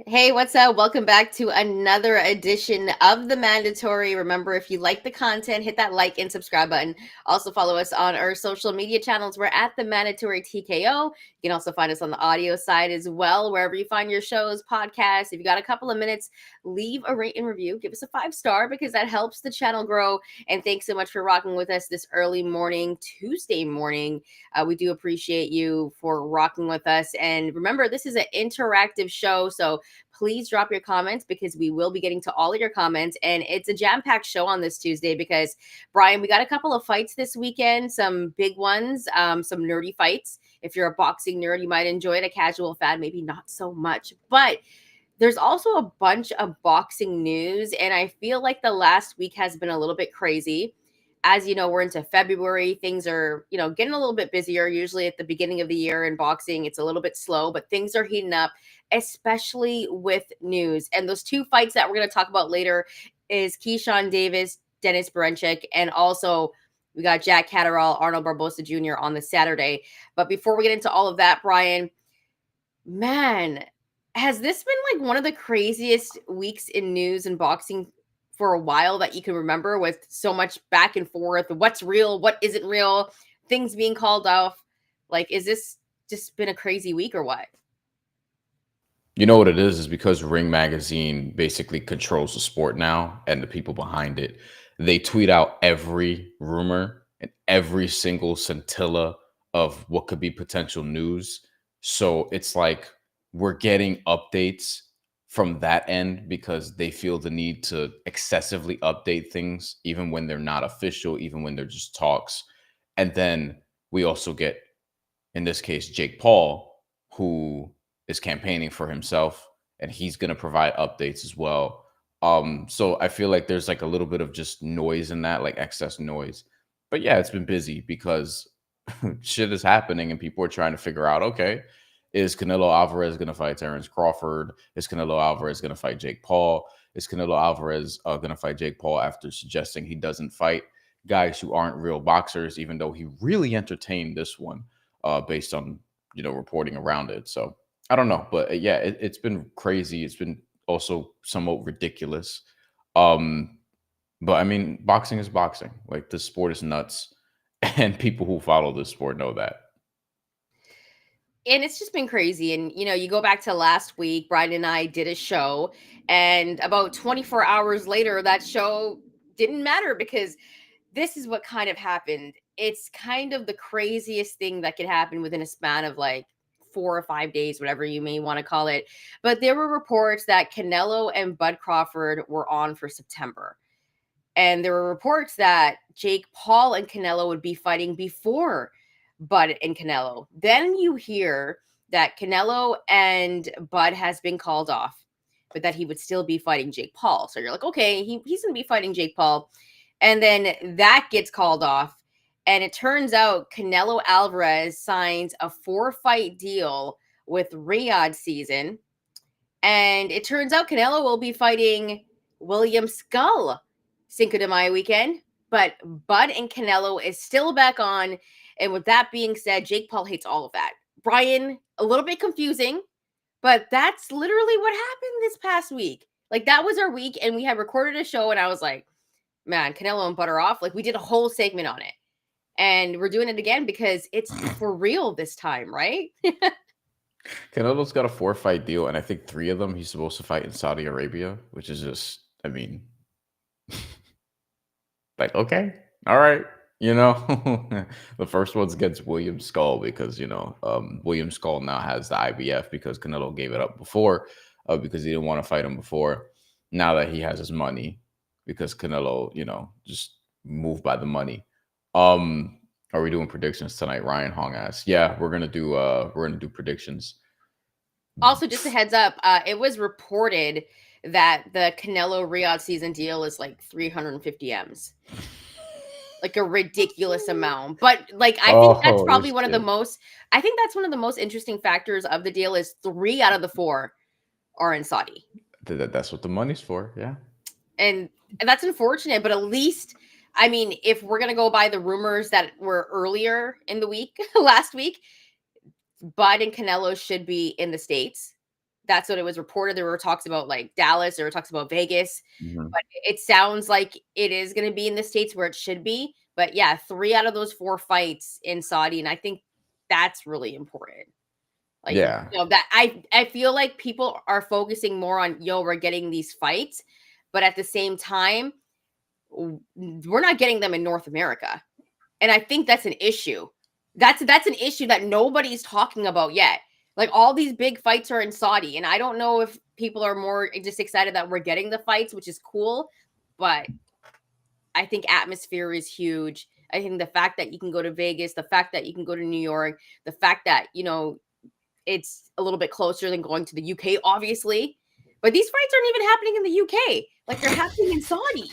Hey, what's up? Welcome back to another edition of The Mandatory. Remember, if you like the content, hit that like and subscribe button. Also, follow us on our social media channels. We're at The Mandatory TKO. You can also find us on the audio side as well, wherever you find your shows, podcasts. If you got a couple of minutes, leave a rate and review. Give us a 5-star because that helps the channel grow. And thanks so much for rocking with us this early morning, Tuesday morning. We do appreciate you for rocking with us. And remember, this is an interactive show, so please drop your comments because we will be getting to all of your comments. And it's a jam-packed show on this Tuesday because, Bryan, we got a couple of fights this weekend, some big ones, some nerdy fights. If you're a boxing nerd, you might enjoy it. A casual fan, maybe not so much. But there's also a bunch of boxing news, and I feel like the last week has been a little bit crazy. As you know, we're into February. Things are, getting a little bit busier. Usually at the beginning of the year in boxing, it's a little bit slow, but things are heating up, especially with news. And those two fights that we're going to talk about later is Keyshawn Davis, Dennis Berinchyk, and also we got Jack Catterall, Arnold Barboza Jr. on the Saturday. But before we get into all of that, Bryan, man, has this been like one of the craziest weeks in news and boxing for a while that you can remember, with so much back and forth, what's real, what isn't real, things being called off? Like, is this just been a crazy week or what? You know what it is because Ring Magazine basically controls the sport now and the people behind it. They tweet out every rumor and every single scintilla of what could be potential news. So it's like we're getting updates from that end because they feel the need to excessively update things, even when they're not official, even when they're just talks. And then we also get, in this case, Jake Paul, who is campaigning for himself, and he's going to provide updates as well. So I feel like there's like a little bit of just noise in that, like excess noise. But yeah, it's been busy because shit is happening and people are trying to figure out, okay, is Canelo Alvarez going to fight Terence Crawford? Is Canelo Alvarez going to fight Jake Paul? Is Canelo Alvarez going to fight Jake Paul after suggesting he doesn't fight guys who aren't real boxers, even though he really entertained this one based on reporting around it. So I don't know, but yeah, it's been crazy. It's been also somewhat ridiculous. Um, but I mean, boxing is boxing. Like, this sport is nuts, and people who follow this sport know that. And it's just been crazy. And, you go back to last week, Brian and I did a show, and about 24 hours later, that show didn't matter because this is what kind of happened. It's kind of the craziest thing that could happen within a span of like 4 or 5 days, whatever you may want to call it. But there were reports that Canelo and Bud Crawford were on for September. And there were reports that Jake Paul and Canelo would be fighting before Bud and Canelo. Then you hear that Canelo and Bud has been called off, but that he would still be fighting Jake Paul. So you're like, okay, he's going to be fighting Jake Paul. And then that gets called off. And it turns out Canelo Alvarez signs a 4-fight deal with Riyadh season. And it turns out Canelo will be fighting William Skull Cinco de Mayo weekend. But Bud and Canelo is still back on. And with that being said, Jake Paul hates all of that. Bryan, a little bit confusing, but that's literally what happened this past week. Like, that was our week, and we had recorded a show, and I was like, man, Canelo and Bud are off. Like, we did a whole segment on it. And we're doing it again because it's for real this time, right? Canelo's got a 4-fight deal, and I think 3 of them he's supposed to fight in Saudi Arabia, which is just, I mean, like, okay, all right. The first one's against William Skull because, William Skull now has the IBF because Canelo gave it up before because he didn't want to fight him before. Now that he has his money because Canelo, just moved by the money. Are we doing predictions tonight? Ryan Hong asks. Yeah, we're gonna do predictions. Also, just a heads up, it was reported that the Canelo Riyadh season deal is like 350 M's. Like a ridiculous amount. But like I think that's Oh, probably this one of the kid. most I think that's one of the most interesting factors of the deal is 3 out of the 4 are in Saudi. That's what the money's for. Yeah. And that's unfortunate, but at least, I mean, if we're going to go by the rumors that were earlier in the week, last week, Bud and Canelo should be in the States. That's what it was reported. There were talks about like Dallas, there were talks about Vegas, Mhm. but it sounds like it is going to be in the States where it should be. But yeah, 3 out of those 4 fights in Saudi, and I think that's really important. Like, Yeah. that I feel like people are focusing more on, we're getting these fights, but at the same time, we're not getting them in North America. And I think that's an issue. That's an issue that nobody's talking about yet. Like, all these big fights are in Saudi, and I don't know if people are more just excited that we're getting the fights, which is cool, but I think atmosphere is huge. I think the fact that you can go to Vegas, the fact that you can go to New York, the fact that, it's a little bit closer than going to the UK, obviously. But these fights aren't even happening in the UK. Like, they're happening in Saudi.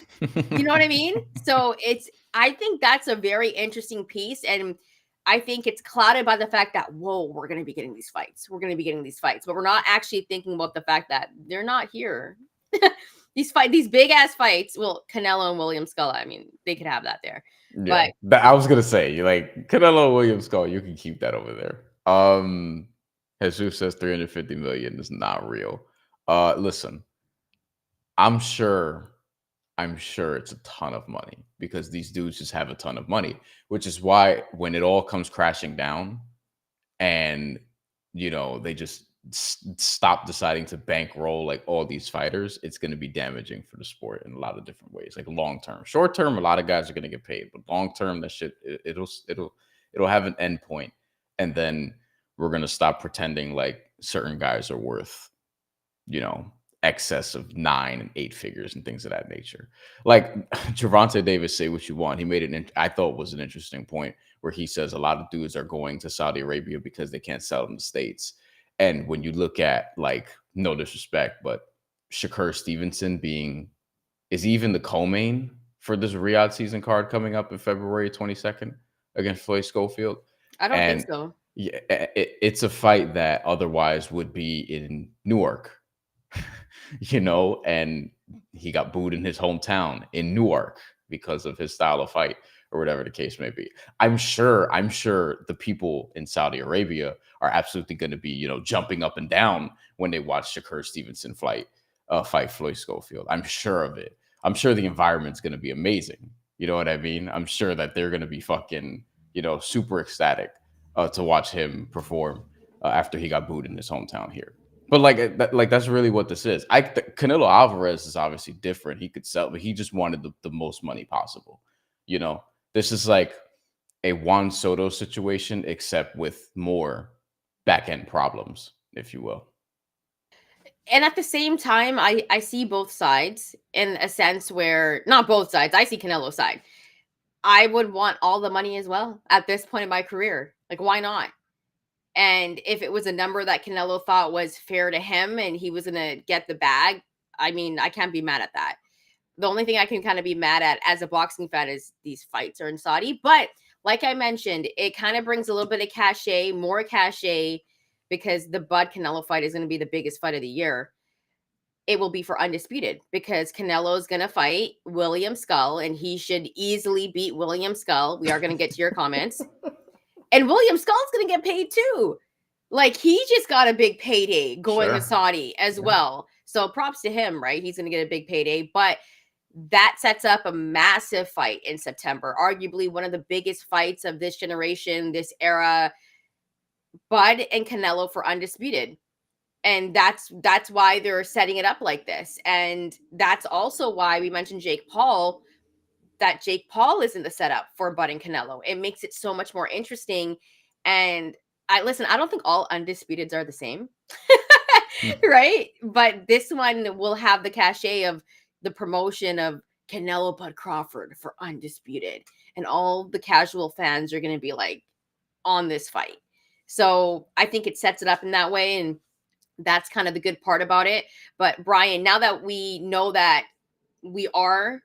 You know what I mean? So I think that's a very interesting piece. And I think it's clouded by the fact that, whoa, we're going to be getting these fights. We're going to be getting these fights. But we're not actually thinking about the fact that they're not here. These big ass fights. Well, Canelo and William Sculla, I mean, they could have that there. Yeah, But I was gonna say, like Canelo Williams Skull, you can keep that over there. Jesus says 350 million is not real. Listen, I'm sure, it's a ton of money because these dudes just have a ton of money, which is why when it all comes crashing down and they just stop deciding to bankroll like all these fighters, it's going to be damaging for the sport in a lot of different ways. Like long term, short term, a lot of guys are going to get paid, but long term, that shit, it'll have an end point, and then we're going to stop pretending like certain guys are worth you know excess of 9 and 8 figures and things of that nature. Like Gervonta Davis, say what you want, he made I thought was an interesting point where he says a lot of dudes are going to Saudi Arabia because they can't sell in the States. And when you look at, like, no disrespect, but Shakur Stevenson is even the co-main for this Riyadh season card coming up in February 22nd against Floyd Schofield. I don't think And so. yeah, it's a fight that otherwise would be in Newark, and he got booed in his hometown in Newark because of his style of fight or whatever the case may be. I'm sure the people in Saudi Arabia are absolutely going to be, jumping up and down when they watch Shakur Stevenson fight Floyd Schofield. I'm sure of it. I'm sure the environment's going to be amazing. You know what I mean? I'm sure that they're going to be fucking, super ecstatic to watch him perform after he got booed in his hometown here. But that's really what this is. Canelo Alvarez is obviously different. He could sell, but he just wanted the most money possible. This is like a Juan Soto situation, except with more back end problems, if you will. And at the same time, I see both sides in a sense where, not both sides, I see Canelo's side. I would want all the money as well at this point in my career. Like, why not? And if it was a number that Canelo thought was fair to him and he was going to get the bag, I mean, I can't be mad at that. The only thing I can kind of be mad at as a boxing fan is these fights are in Saudi. But like I mentioned, it kind of brings a little bit of cachet, more cachet, because the Bud Canelo fight is going to be the biggest fight of the year. It will be for undisputed because Canelo is going to fight William Skull, and he should easily beat William Skull. We are going to get to your comments. And William Skull's going to get paid too. Like, he just got a big payday going to Saudi as well. So props to him, right? He's going to get a big payday. But that sets up a massive fight in September. Arguably one of the biggest fights of this generation, this era. Bud and Canelo for undisputed. And that's why they're setting it up like this. And that's also why we mentioned Jake Paul, that Jake Paul is in the setup for Bud and Canelo. It makes it so much more interesting. And I don't think all undisputeds are the same. Right? But this one will have the cachet of the promotion of Canelo Bud Crawford for undisputed. And all the casual fans are going to be like on this fight. So I think it sets it up in that way. And that's kind of the good part about it. But Bryan, now that we know that we are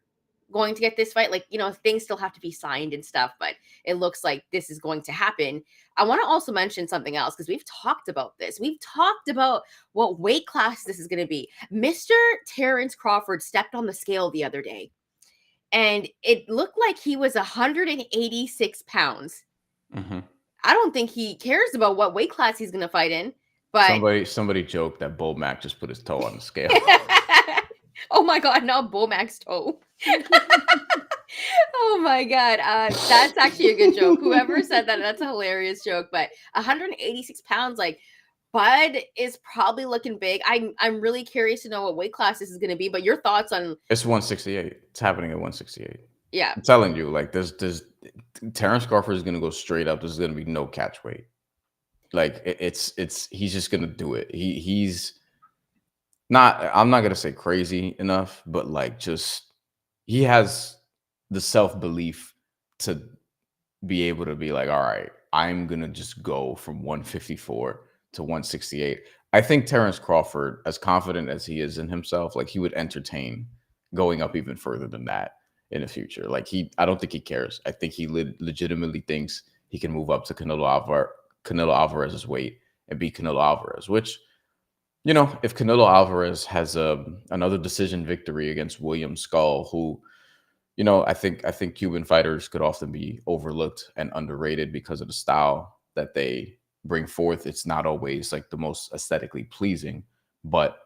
going to get this fight, like, things still have to be signed and stuff, but it looks like this is going to happen. I want to also mention something else because we've talked about this. We've talked about what weight class this is going to be. Mr. Terence Crawford stepped on the scale the other day, and it looked like he was 186 pounds. Mm-hmm. I don't think he cares about what weight class he's going to fight in. But Somebody joked that Bo Mac just put his toe on the scale. oh my god, not Bomax toe. Oh my god, that's actually a good joke. Whoever said that, that's a hilarious joke. But 186 pounds, like Bud is probably looking big. I'm really curious to know what weight class this is going to be. But your thoughts on? It's 168. It's happening at 168. Yeah, I'm telling you, like there's Terence Crawford is gonna go straight up. There's gonna be no catch weight. Like it's he's just gonna do it. He's not. I'm not gonna say crazy enough, but like just he has the self belief to be able to be like, all right, I'm gonna just go from 154 to 168. I think Terence Crawford, as confident as he is in himself, like he would entertain going up even further than that in the future. Like I don't think he cares. I think he legitimately thinks he can move up to Canelo Alvarez's weight and beat Canelo Alvarez. Which, if Canelo Alvarez has another decision victory against William Skull, who I think Cuban fighters could often be overlooked and underrated because of the style that they bring forth. It's not always like the most aesthetically pleasing, but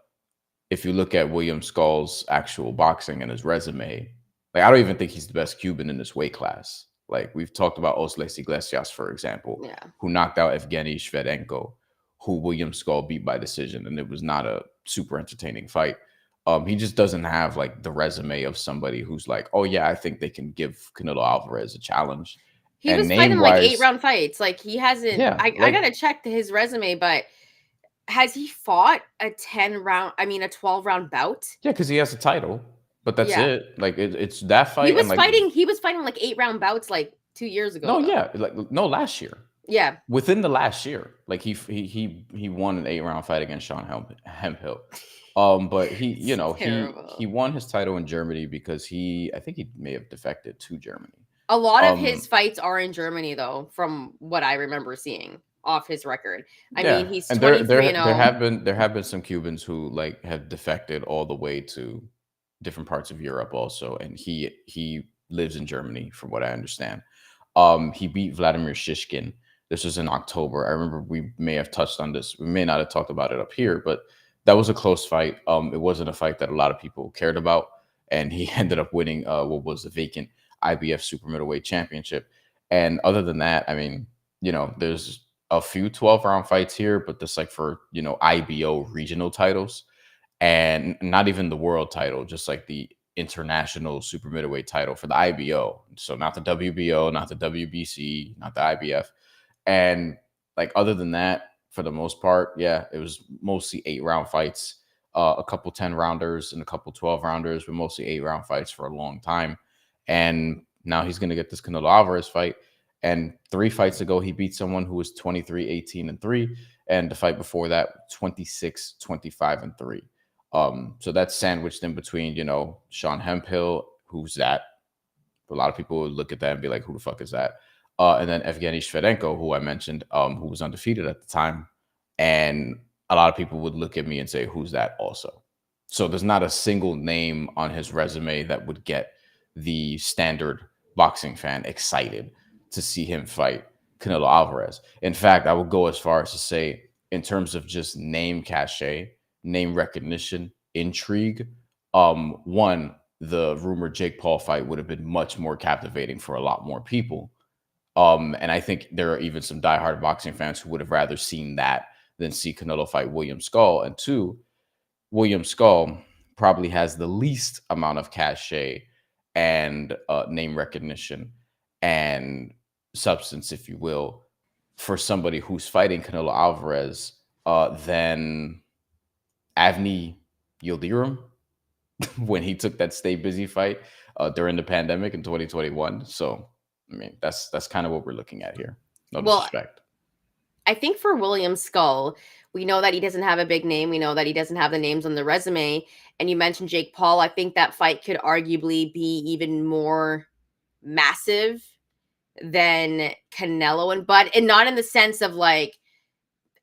if you look at William Skull's actual boxing and his resume, like I don't even think he's the best Cuban in this weight class. Like we've talked about Osles Iglesias, for example, yeah. who knocked out Evgeny Shvedenko, who William Skull beat by decision, and it was not a super entertaining fight. He just doesn't have like the resume of somebody who's like, oh yeah, I think they can give Canelo Alvarez a challenge. He And was fighting name like 8 wise, round fights. Like he hasn't. yeah, I gotta check his resume, but has he fought a 10 round? I mean, a 12 round bout? yeah, because he has a title, but that's Yeah, it. Like it's that he fight and was like fighting. He was fighting like 8 round bouts like 2 years ago, no, though. yeah, like no, last year. Yeah, Within the last year, like he won an 8 round fight against Sean Hemphill. But he, it's he terrible. won his title in Germany because I think he may have defected to Germany. A lot of Um, his fights are in Germany, though, from what I remember seeing off his record. I yeah, mean, he's and 23 and there 0. have been some Cubans who like have defected all the way to different parts of Europe also, and he lives in Germany from what I understand. He beat Vladimir Shishkin. This was in October. I remember we may have touched on this. We may not have talked about it up here, but that was a close fight. It wasn't a fight that a lot of people cared about, and he ended up winning what was the vacant IBF super middleweight championship. And other than that, I mean, there's a few 12-round fights here, but this like for IBO regional titles and not even the world title, just like the international super middleweight title for the IBO. So not the WBO, not the WBC, not the IBF. And like other than that, for the most part, yeah, it was mostly 8-round fights, a couple 10-rounders and a couple 12-rounders, but mostly 8-round fights for a long time. And now he's gonna get this Canelo Alvarez fight. And 3 fights ago, he beat someone who was 23, 18, and 3. And the fight before that, 26, 25, and 3. So that's sandwiched in between, Sean Hemphill, who's that? A lot of people would look at that and be like, who the fuck is that? And then Evgeny Shvedenko, who I mentioned, who was undefeated at the time. And a lot of people would look at me and say, who's that also? So there's not a single name on his resume that would get the standard boxing fan excited to see him fight Canelo Alvarez. In fact, I would go as far as to say, in terms of just name cachet, name recognition, intrigue, one, the rumored Jake Paul fight would have been much more captivating for a lot more people. And I think there are even some diehard boxing fans who would have rather seen that than see Canelo fight William Skull. And two, William Skull probably has the least amount of cachet and name recognition and substance, if you will, for somebody who's fighting Canelo Alvarez than Avni Yildirim when he took that Stay Busy fight during the pandemic in 2021. So, I mean, that's kind of what we're looking at here. No Well, disrespect. I think for William Skull, we know that he doesn't have a big name. We know that he doesn't have the names on the resume. And you mentioned Jake Paul. I think that fight could arguably be even more massive than Canelo and Bud. And not in the sense of like,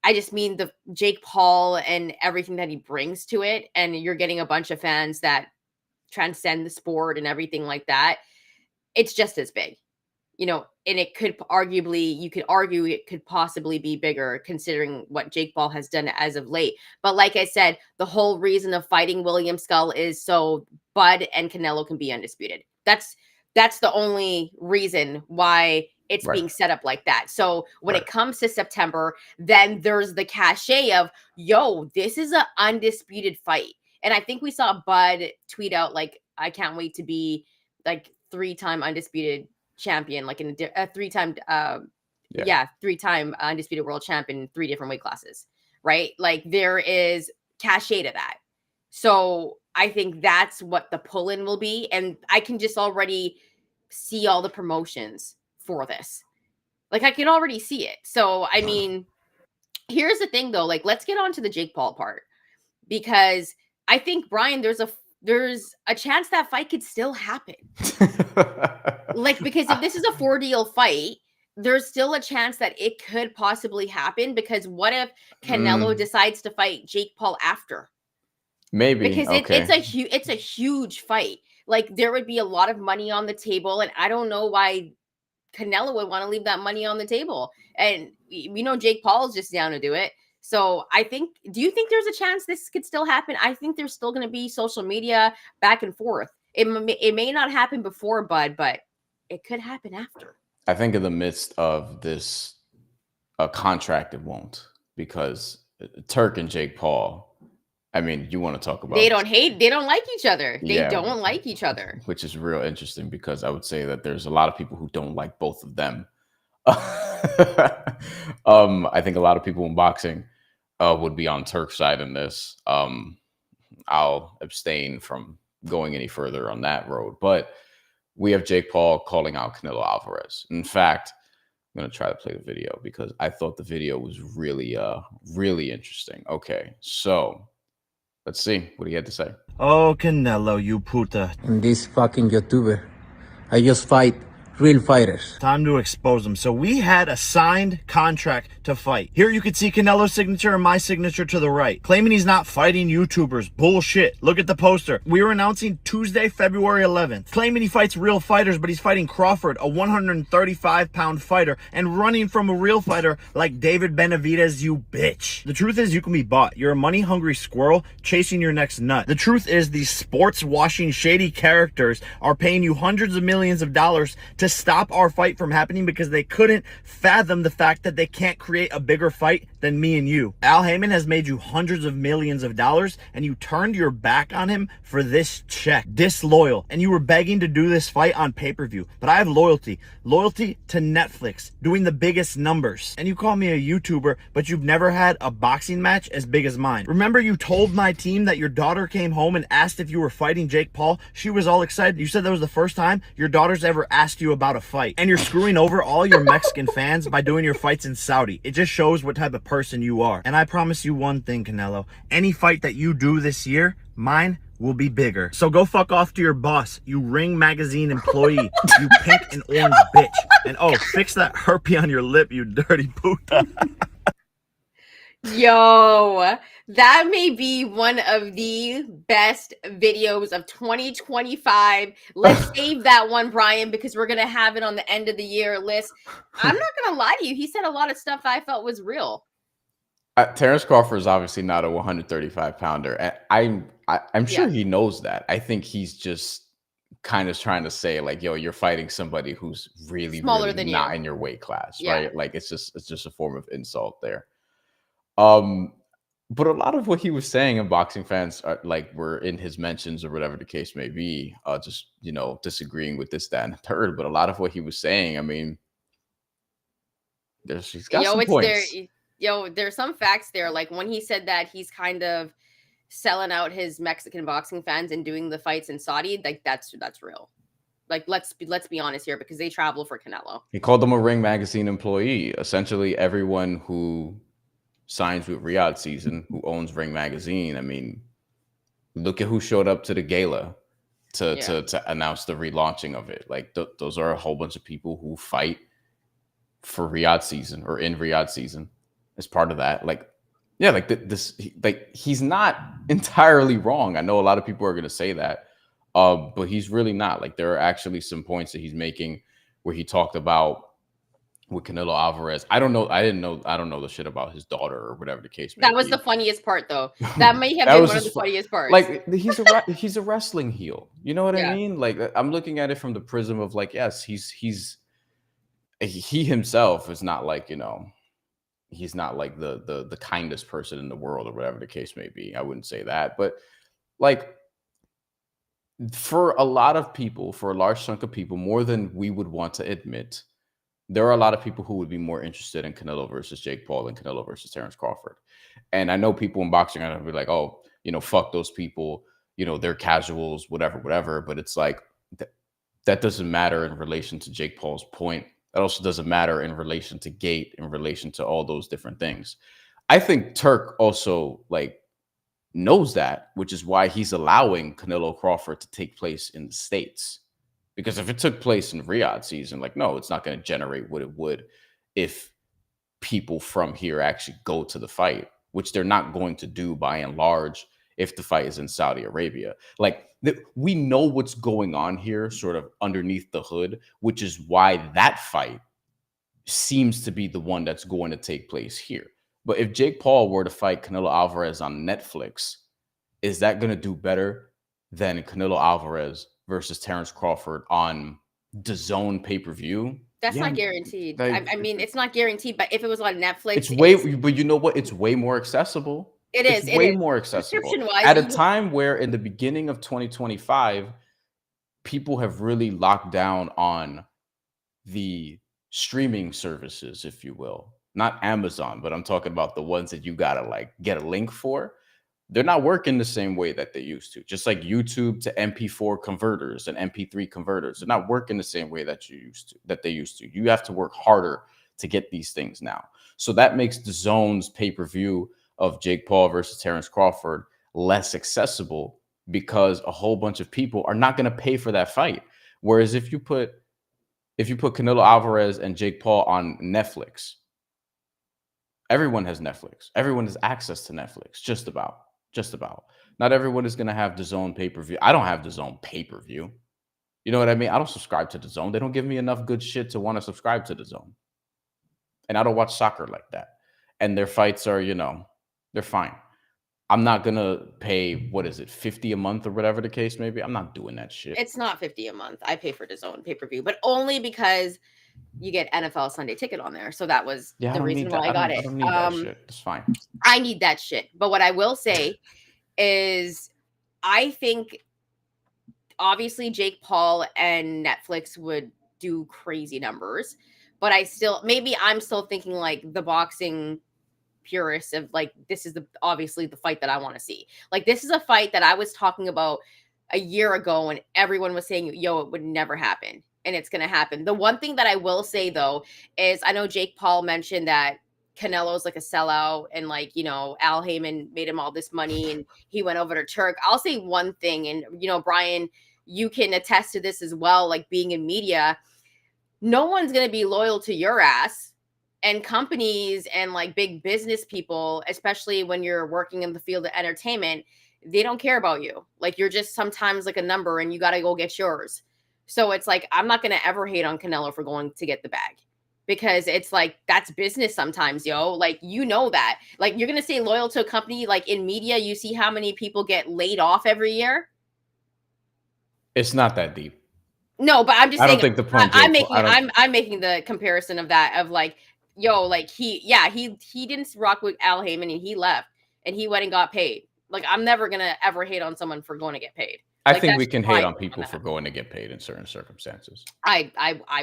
I just mean the Jake Paul and everything that he brings to it. And you're getting a bunch of fans that transcend the sport and everything like that. It's just as big. and it could arguably, you could argue it could possibly be bigger considering what Jake Paul has done as of late. But like I said, the whole reason of fighting William Skull is so Bud and Canelo can be undisputed. That's the only reason why it's being set up like that. So when it comes to September, then there's the cachet of, yo, this is an undisputed fight. And I think we saw Bud tweet out, like, I can't wait to be like 3-time undisputed champion, like in a 3-time, 3-time undisputed world champion in 3 different weight classes, right? Like there is cachet to that. So I think that's what the pull-in will be. And I can just already see all the promotions for this. Like I can already see it. So, I mean, here's the thing though, like let's get on to the Jake Paul part, because I think, Brian, there's a chance that fight could still happen. Like, because if this is a 4-deal fight, there's still a chance that it could possibly happen, because what if Canelo decides to fight Jake Paul after? Maybe. Because it's a huge fight. Like there would be a lot of money on the table, and I don't know why Canelo would want to leave that money on the table. And we know Jake Paul is just down to do it. So I think, do you think there's a chance this could still happen? I think there's still going to be social media back and forth. It may not happen before Bud, but it could happen after. I think in the midst of this contract, it won't, because Turk and Jake Paul, I mean, you want to talk about, they don't like each other. They don't like each other. Which is real interesting, because I would say that there's a lot of people who don't like both of them. I think a lot of people in boxing would be on Turk's side in this. I'll abstain from going any further on that road. But we have Jake Paul calling out Canelo Alvarez. In fact, I'm going to try to play the video because I thought the video was really, really interesting. Okay, so let's see what he had to say. Oh, Canelo, you puta. And this fucking YouTuber. I just fight real fighters. Time to expose them. So we had a signed contract to fight. Here you can see Canelo's signature and my signature to the right. Claiming he's not fighting YouTubers. Bullshit. Look at the poster. We were announcing Tuesday, February 11th. Claiming he fights real fighters, but he's fighting Crawford, a 135-pound fighter, and running from a real fighter like David Benavidez, you bitch. The truth is, you can be bought. You're a money-hungry squirrel chasing your next nut. The truth is, these sports-washing shady characters are paying you hundreds of millions of dollars to stop our fight from happening because they couldn't fathom the fact that they can't create a bigger fight than me and you. Al Heyman has made you hundreds of millions of dollars, and you turned your back on him for this check. Disloyal. And you were begging to do this fight on pay-per-view. But I have loyalty. Loyalty to Netflix, doing the biggest numbers. And you call me a YouTuber, but you've never had a boxing match as big as mine. Remember, you told my team that your daughter came home and asked if you were fighting Jake Paul? She was all excited. You said that was the first time your daughter's ever asked you about a fight. And you're screwing over all your Mexican fans by doing your fights in Saudi. It just shows what type of person you are. And I promise you one thing, Canelo. Any fight that you do this year, mine will be bigger. So go fuck off to your boss, you Ring Magazine employee, you pink and orange bitch. And oh, fix that herpes on your lip, you dirty puta. Yo, that may be one of the best videos of 2025. Let's save that one, Brian, because we're going to have it on the end of the year list. I'm not going to lie to you. He said a lot of stuff I felt was real. Terence Crawford is obviously not a 135-pounder. And I'm sure he knows that. I think he's just kind of trying to say, like, yo, you're fighting somebody who's really smaller than not you. in your weight class, right? Like it's just a form of insult there. But a lot of what he was saying, and boxing fans are like, were in his mentions or whatever the case may be, just, you know, disagreeing with this, that, and the third. But a lot of what he was saying, I mean, he's got some points. There's some facts there. Like when he said that he's kind of selling out his Mexican boxing fans and doing the fights in Saudi, like that's real. Like let's be honest here, because they travel for Canelo. He called them a Ring Magazine employee. Essentially, everyone who signs with Riyadh Season, who owns Ring Magazine. I mean, look at who showed up to the gala to announce the relaunching of it. Like those are a whole bunch of people who fight for Riyadh Season or in Riyadh Season as part of that. Like, yeah, like he's not entirely wrong. I know a lot of people are going to say that, but he's really not. Like there are actually some points that he's making where he talked about with Canelo Alvarez. I don't know. I don't know the shit about his daughter or whatever the case may That was be. the funniest part, though. That may have That been was one of the just funniest parts. like he's a wrestling heel. You know what I Yeah. mean? Like I'm looking at it from the prism of like, yes, he himself is not like, you know, he's not like the kindest person in the world or whatever the case may be. I wouldn't say that, but like for a lot of people, for a large chunk of people, more than we would want to admit, there are a lot of people who would be more interested in Canelo versus Jake Paul than Canelo versus Terence Crawford. And I know people in boxing are going to be like, oh, you know, fuck those people, you know, they're casuals, whatever, whatever. But it's like that doesn't matter in relation to Jake Paul's point. That also doesn't matter in relation to Gate, in relation to all those different things. I think Turk also like knows that, which is why he's allowing Canelo Crawford to take place in the States. Because if it took place in Riyadh season, like, no, it's not going to generate what it would if people from here actually go to the fight, which they're not going to do by and large if the fight is in Saudi Arabia. Like, we know what's going on here sort of underneath the hood, which is why that fight seems to be the one that's going to take place here. But if Jake Paul were to fight Canelo Alvarez on Netflix, is that going to do better than Canelo Alvarez versus Terence Crawford on DAZN pay-per-view? That's Yeah, not guaranteed. like, I mean, it's not guaranteed, but if it was on Netflix, it's way, but you know what? It's way more accessible. It It's is. It way is. more accessible. Subscription-wise, At a you- time where in the beginning of 2025, people have really locked down on the streaming services, if you will. Not Amazon, but I'm talking about the ones that you gotta like get a link for. They're not working the same way that they used to. Just like YouTube to MP4 converters and MP3 converters, they're not working the same way that they used to. You have to work harder to get these things now. So that makes the DAZN's pay-per-view of Jake Paul versus Terence Crawford less accessible because a whole bunch of people are not going to pay for that fight. Whereas if you put Canelo Alvarez and Jake Paul on Netflix, everyone has Netflix. Everyone has access to Netflix, just about. Not everyone is going to have DAZN pay-per-view. I don't have DAZN pay-per-view. You know what I mean? I don't subscribe to DAZN. They don't give me enough good shit to want to subscribe to DAZN. And I don't watch soccer like that. And their fights are, you know, they're fine. I'm not going to pay, what is it, $50 a month or whatever the case may be. I'm not doing that shit. It's not $50 a month. I pay for DAZN pay-per-view, but only because you get NFL Sunday Ticket on there. So that was the reason why I got it. I don't need that shit. It's fine. I need that shit. But what I will say is I think obviously Jake Paul and Netflix would do crazy numbers, but I'm still thinking like the boxing purists of like, this is obviously the fight that I want to see. Like, this is a fight that I was talking about a year ago and everyone was saying, yo, it would never happen. And it's going to happen. The one thing that I will say though, is I know Jake Paul mentioned that Canelo's like a sellout and like, you know, Al Heyman made him all this money and he went over to Turk. I'll say one thing, and you know, Brian, you can attest to this as well, like being in media, no one's going to be loyal to your ass. And companies and like big business people, especially when you're working in the field of entertainment, they don't care about you. Like, you're just sometimes like a number and you got to go get yours. So it's like, I'm not going to ever hate on Canelo for going to get the bag, because it's like, that's business sometimes, yo. Like, you know that. Like, you're going to stay loyal to a company. Like, in media, you see how many people get laid off every year. It's not that deep. No, but I'm just saying, I don't think the point. I'm making the comparison of that, of like, yo, like he didn't rock with Al Heyman and he left and he went and got paid. Like, I'm never gonna ever hate on someone for going to get paid. I Like, think we can hate on people for going to get paid in certain circumstances. I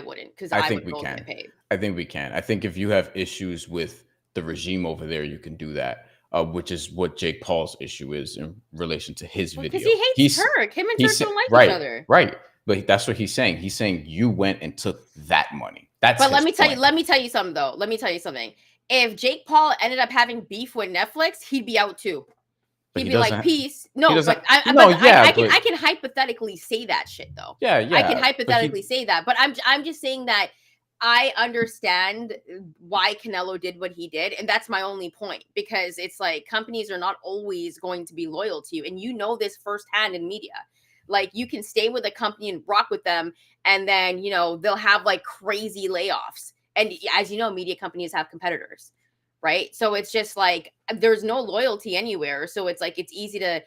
wouldn't, because I think we can. Get paid. I think we can. I think if you have issues with the regime over there, you can do that. Which is what Jake Paul's issue is in relation to his video. Because he hates Turk. Him and Turk don't like each other. Right. But that's what he's saying. He's saying you went and took that money. But let me tell you something though. Let me tell you something. If Jake Paul ended up having beef with Netflix, he'd be out too. He'd be like, peace. No, but I can hypothetically say that shit though. Yeah. I can hypothetically say that. But I'm just saying that I understand why Canelo did what he did. And that's my only point, because it's like, companies are not always going to be loyal to you. And you know this firsthand in media. Like, you can stay with a company and rock with them, and then, you know, they'll have like crazy layoffs. And as you know, media companies have competitors, right? So it's just like there's no loyalty anywhere. So it's like it's easy to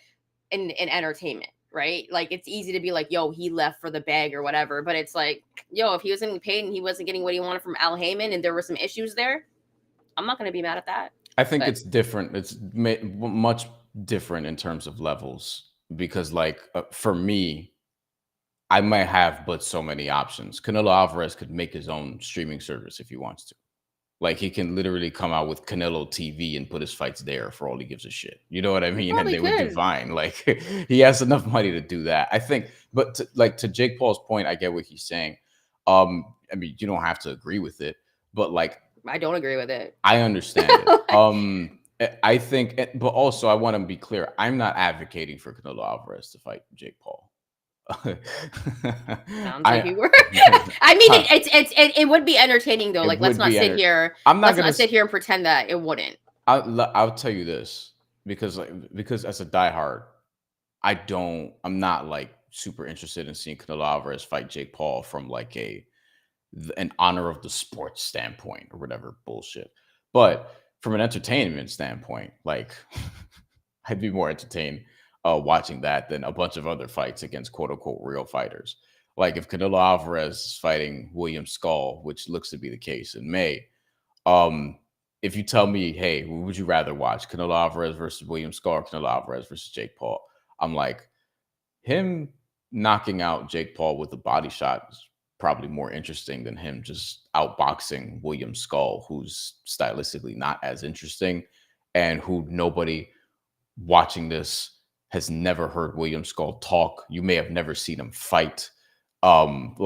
in entertainment, right? Like it's easy to be like, yo, he left for the bag or whatever. But it's like, yo, if he wasn't getting paid and he wasn't getting what he wanted from Al Heyman and there were some issues there, I'm not going to be mad at that. I think it's different. It's much different in terms of levels because, like, for me, I might have but so many options. Canelo Alvarez could make his own streaming service if he wants to. Like, he can literally come out with Canelo TV and put his fights there for all he gives a shit. You know what I mean? And they would do fine. Like, he has enough money to do that, I think. But to Jake Paul's point, I get what he's saying. I mean, you don't have to agree with it, but like, I don't agree with it. I understand it. I think, but also I want to be clear. I'm not advocating for Canelo Alvarez to fight Jake Paul. Sounds like you were. I mean, it would be entertaining though. Like, let's not sit here. Let's not sit here and pretend that it wouldn't. I'll tell you this because as a diehard, I'm not like super interested in seeing Canelo Alvarez fight Jake Paul from like an honor of the sports standpoint or whatever bullshit. But from an entertainment standpoint, like I'd be more entertained watching that than a bunch of other fights against quote unquote real fighters. Like if Canelo Alvarez is fighting William Skull, which looks to be the case in May, if you tell me, hey, who would you rather watch, Canelo Alvarez versus William Skull or Canelo Alvarez versus Jake Paul? I'm like, him knocking out Jake Paul with a body shot is probably more interesting than him just outboxing William Skull, who's stylistically not as interesting and who nobody watching this has never heard William Skull talk. You may have never seen him fight. And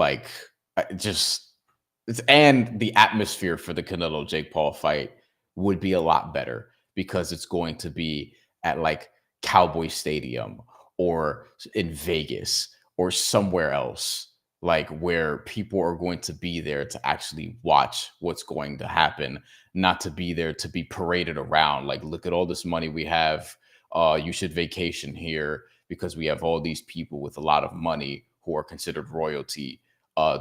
the atmosphere for the Canelo Jake Paul fight would be a lot better because it's going to be at like Cowboy Stadium or in Vegas or somewhere else, like where people are going to be there to actually watch what's going to happen, not to be there to be paraded around. Like, look at all this money we have. You should vacation here because we have all these people with a lot of money who are considered royalty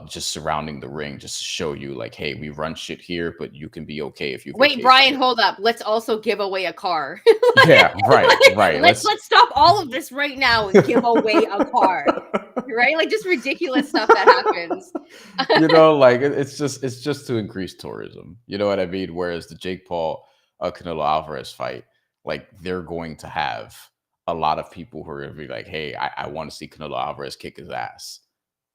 just surrounding the ring just to show you like, hey, we run shit here, but you can be okay if you wait. Brian, hold up. Let's also give away a car. Yeah, right. Let's stop all of this right now and give away a car. Right? Like just ridiculous stuff that happens. You know, like it's just to increase tourism. You know what I mean? Whereas the Jake Paul Canelo Alvarez fight, like they're going to have a lot of people who are going to be like, hey, I want to see Canelo Alvarez kick his ass.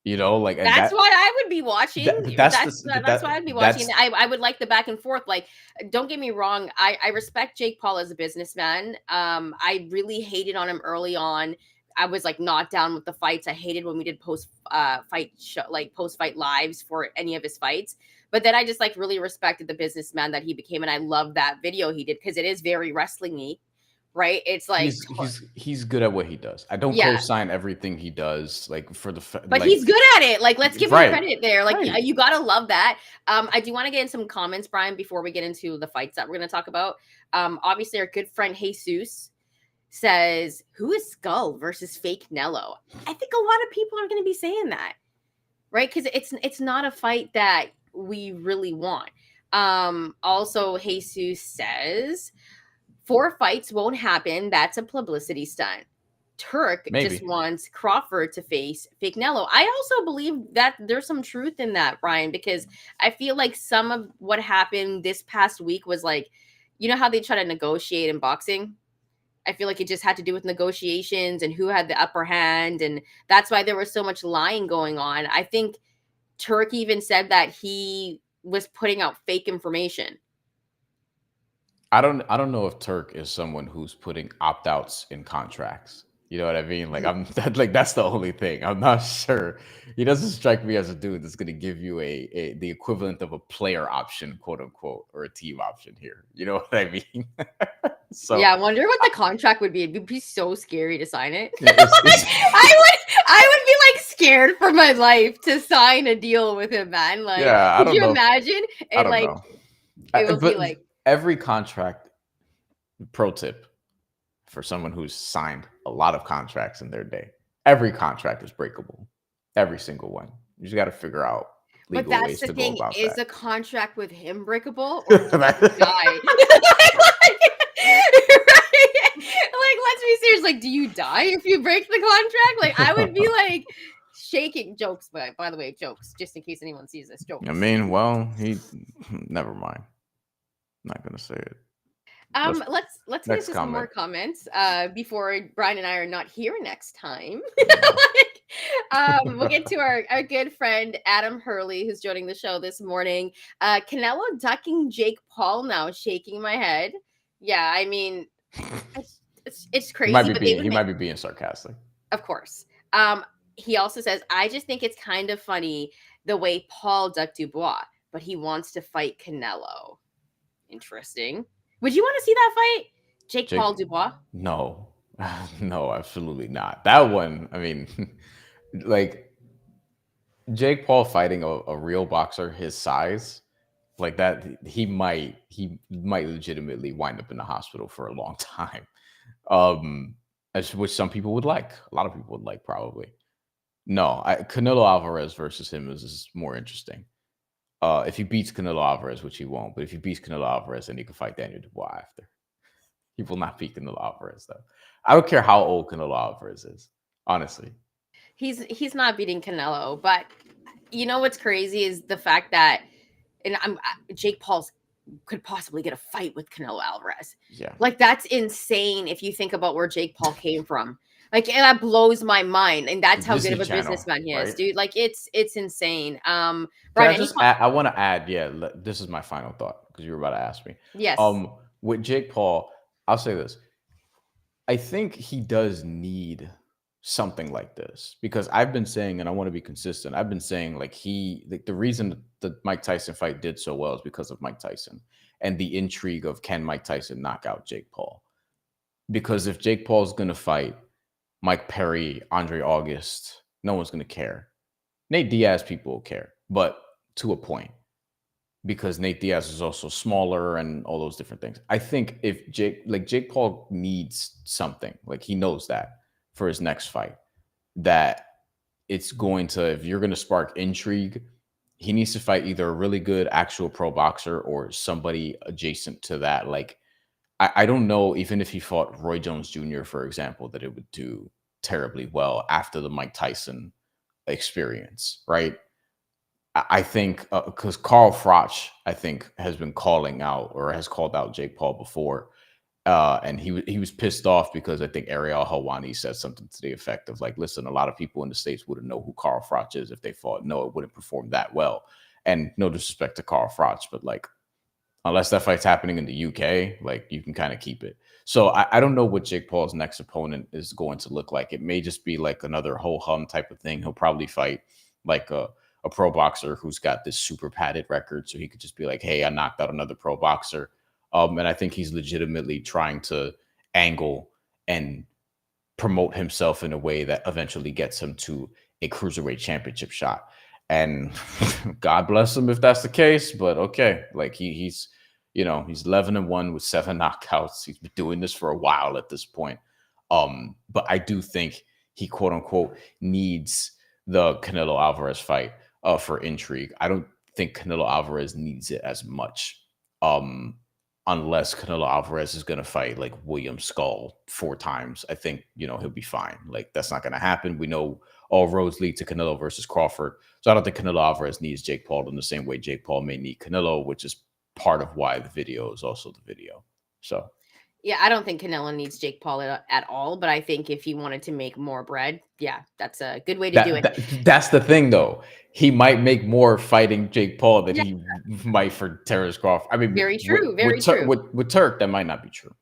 You know, like that's why I would be watching. That's why I'd be watching. I would like the back and forth. Like, don't get me wrong. I respect Jake Paul as a businessman. I really hated on him early on. I was like not down with the fights. I hated when we did post fight lives for any of his fights. But then I just like really respected the businessman that he became, and I love that video he did because it is very wrestling-y. Right, it's like he's good at what he does. I don't co-sign everything he does, like but he's good at it. Like, let's give him credit there. Like, you gotta love that. I do want to get in some comments, Brian, before we get into the fights that we're going to talk about. Obviously, our good friend Jesus says, "Who is Skull versus Fake Nello?" I think a lot of people are going to be saying that, right? Because it's not a fight that we really want. Also, Jesus says, 4 fights won't happen. That's a publicity stunt. Turk just wants Crawford to face Fake Nello. I also believe that there's some truth in that, Brian, because I feel like some of what happened this past week was like, you know how they try to negotiate in boxing? I feel like it just had to do with negotiations and who had the upper hand. And that's why there was so much lying going on. I think Turk even said that he was putting out fake information. I don't know if Turk is someone who's putting opt-outs in contracts. You know what I mean? Like that's the only thing. I'm not sure. He doesn't strike me as a dude that's going to give you the equivalent of a player option, quote unquote, or a team option here. You know what I mean? So yeah, I wonder what the contract would be. It'd be so scary to sign it. I would be like scared for my life to sign a deal with him, man. Like, could you imagine? And like, it would be like. Every contract, pro tip for someone who's signed a lot of contracts in their day, every contract is breakable. Every single one. You just got to figure out. But legal that's ways the to go thing. about Is that. the contract with him breakable, or can he die? Like, let's be serious. Like, do you die if you break the contract? Like, I would be like shaking. Jokes, but by the way, jokes. Just in case anyone sees this, jokes. I mean, well, never mind. Not gonna say it. Let's get Next into some more comment. comments before Brian and I are not here next time. Yeah. We'll get to our good friend Adam Hurley, who's joining the show this morning. Canelo ducking Jake Paul now, shaking my head. Yeah, I mean, it's crazy, but He might be being sarcastic. of course. He also says, I just think it's kind of funny the way Paul ducked Dubois, but he wants to fight Canelo. Interesting. Would you want to see that fight? Jake Paul Dubois? No. No, absolutely not. That one, I mean, like Jake Paul fighting a real boxer his size, like that, he might legitimately wind up in the hospital for a long time. Which some people would like. A lot of people would like, probably. No, Canelo Alvarez versus him is more interesting. If he beats Canelo Alvarez, which he won't, but if he beats Canelo Alvarez, then he can fight Daniel Dubois after. He will not beat Canelo Alvarez, though. I don't care how old Canelo Alvarez is, honestly. He's not beating Canelo, but you know what's crazy is the fact that Jake Paul's could possibly get a fight with Canelo Alvarez. Yeah. Like, that's insane if you think about where Jake Paul came from. Like, and that blows my mind. And that's how good of a businessman he is, dude. Like, it's insane. Brian, I want to add, this is my final thought, because you were about to ask me. Yes. With Jake Paul, I'll say this. I think he does need something like this, because I've been saying, and I want to be consistent, I've been saying, like, the reason the Mike Tyson fight did so well is because of Mike Tyson and the intrigue of, can Mike Tyson knock out Jake Paul? Because if Jake Paul's going to fight Mike Perry, Andre August, no one's going to care. Nate Diaz, people will care, but to a point, because Nate Diaz is also smaller and all those different things. I think if Jake Paul needs something, like, he knows that for his next fight, that it's going to, if you're going to spark intrigue, he needs to fight either a really good actual pro boxer or somebody adjacent to that. Like, I don't know, even if he fought Roy Jones Jr., for example, that it would do terribly well after the Mike Tyson experience, right? I think because Carl Froch, I think, has been calling out, or has called out, Jake Paul before. And he was pissed off because I think Ariel Helwani said something to the effect of, like, listen, a lot of people in the States wouldn't know who Carl Froch is if they fought. No, it wouldn't perform that well. And no disrespect to Carl Froch, but, like, unless that fight's happening in the UK, like, you can kind of keep it. So I don't know what Jake Paul's next opponent is going to look like. It may just be like another ho-hum type of thing. He'll probably fight like a pro boxer who's got this super padded record, so he could just be like, hey, I knocked out another pro boxer. And I think he's legitimately trying to angle and promote himself in a way that eventually gets him to a cruiserweight championship shot. And God bless him if that's the case, but okay. Like, he's 11-1 with 7 knockouts. He's been doing this for a while at this point. But I do think he, quote unquote, needs the Canelo Alvarez fight for intrigue. I don't think Canelo Alvarez needs it as much. Unless Canelo Alvarez is going to fight like William Skull 4 times, I think, he'll be fine. Like, that's not going to happen. We know all roads lead to Canelo versus Crawford. So I don't think Canelo Alvarez needs Jake Paul in the same way Jake Paul may need Canelo, which is part of why the video is also the video. So, yeah, I don't think Canelo needs Jake Paul at all, but I think if he wanted to make more bread, yeah, that's a good way to do it. That's the thing, though. He might make more fighting Jake Paul than he might for Terence Crawford. I mean, very true. With Turk, that might not be true,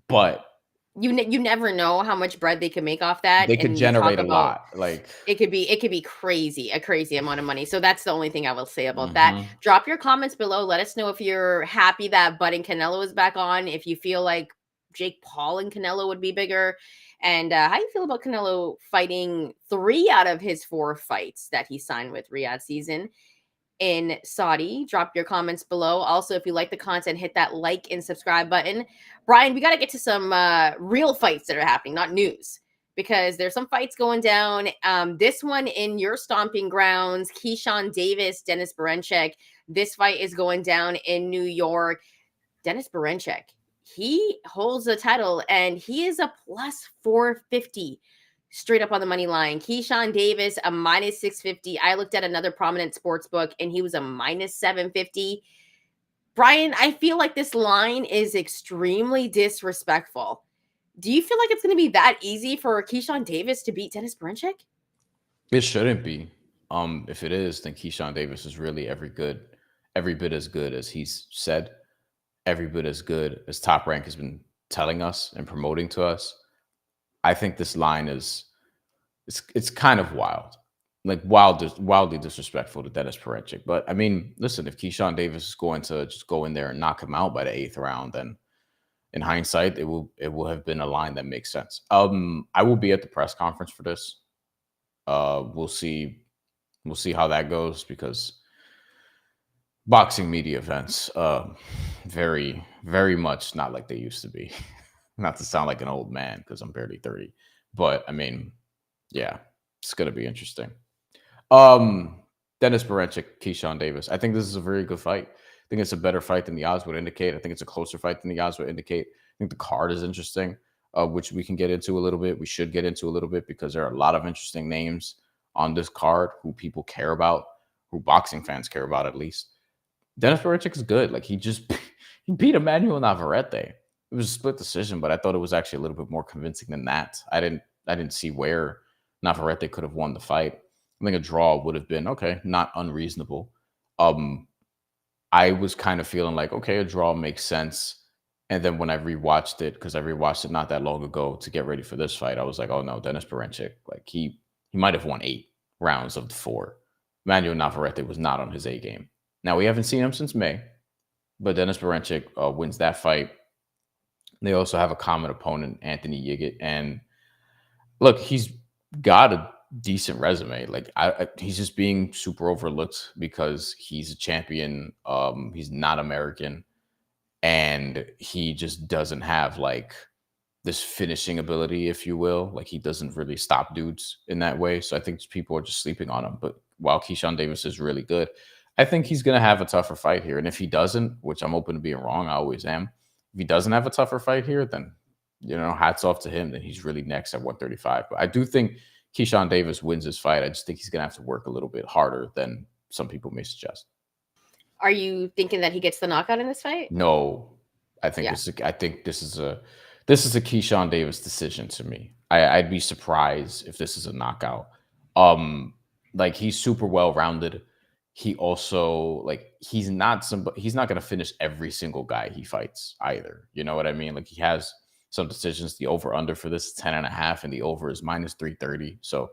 but you never know how much bread they could make off that. They could generate a lot. Like, it could be a crazy amount of money. So that's the only thing I will say about that. Drop your comments below. Let us know if you're happy that Bud and Canelo is back on. If you feel like Jake Paul and Canelo would be bigger, and how you feel about Canelo fighting 3 out of his 4 fights that he signed with Riyadh Season in Saudi. Drop your comments below. Also, if you like the content, hit that like and subscribe button. Brian, we got to get to some real fights that are happening, not news, because there's some fights going down. This one in your stomping grounds, Keyshawn Davis, Dennis Berinchyk. This fight is going down in New York. Dennis Berinchyk, he holds the title and he is a plus 450 straight up on the money line. Keyshawn Davis, a minus 650. I looked at another prominent sports book and he was a minus 750. Bryan, I feel like this line is extremely disrespectful. Do you feel like it's going to be that easy for Keyshawn Davis to beat Dennis Berinchyk? It shouldn't be. If it is, then Keyshawn Davis is really every bit as good as he's said, every bit as good as Top Rank has been telling us and promoting to us. I think this line is it's kind of wild, like wildly disrespectful to Dennis Berinchyk. But I mean, listen, if Keyshawn Davis is going to just go in there and knock him out by the 8th round, then in hindsight, it will have been a line that makes sense. I will be at the press conference for this. We'll see how that goes, because boxing media events, very, very much not like they used to be. Not to sound like an old man, because I'm barely 30, but I mean, yeah, it's gonna be interesting. Dennis Berinchyk, Keyshawn Davis. I think this is a very good fight. I think it's a better fight than the odds would indicate. I think it's a closer fight than the odds would indicate. I think the card is interesting, which we can get into a little bit. We should get into a little bit, because there are a lot of interesting names on this card who people care about, who boxing fans care about at least. Dennis Berinchyk is good. Like, he beat Emmanuel Navarrete. It was a split decision, but I thought it was actually a little bit more convincing than that. I didn't see where Navarrete could have won the fight. I think a draw would have been okay, not unreasonable. I was kind of feeling like, okay, a draw makes sense. And then when I rewatched it, because I rewatched it not that long ago to get ready for this fight, I was like, oh no, Dennis Berinchyk, like he might have won 8 rounds of the 4. Emmanuel Navarrete was not on his A game. Now, we haven't seen him since May, but Dennis Berinchyk wins that fight. They also have a common opponent, Anthony Yiggett. And look, he's got a decent resume. Like, he's just being super overlooked because he's a champion. He's not American. And he just doesn't have, like, this finishing ability, if you will. Like, he doesn't really stop dudes in that way. So I think people are just sleeping on him. But while Keyshawn Davis is really good, I think he's going to have a tougher fight here. And if he doesn't, which I'm open to being wrong, I always am. If he doesn't have a tougher fight here, then, hats off to him. Then he's really next at 135. But I do think Keyshawn Davis wins this fight. I just think he's going to have to work a little bit harder than some people may suggest. Are you thinking that he gets the knockout in this fight? No, I think this is a Keyshawn Davis decision to me. I'd be surprised if this is a knockout. Like, he's super well rounded. He also, like, he's not going to finish every single guy he fights either. You know what I mean? Like, he has some decisions. The over under for this is 10.5, and the over is minus 330. So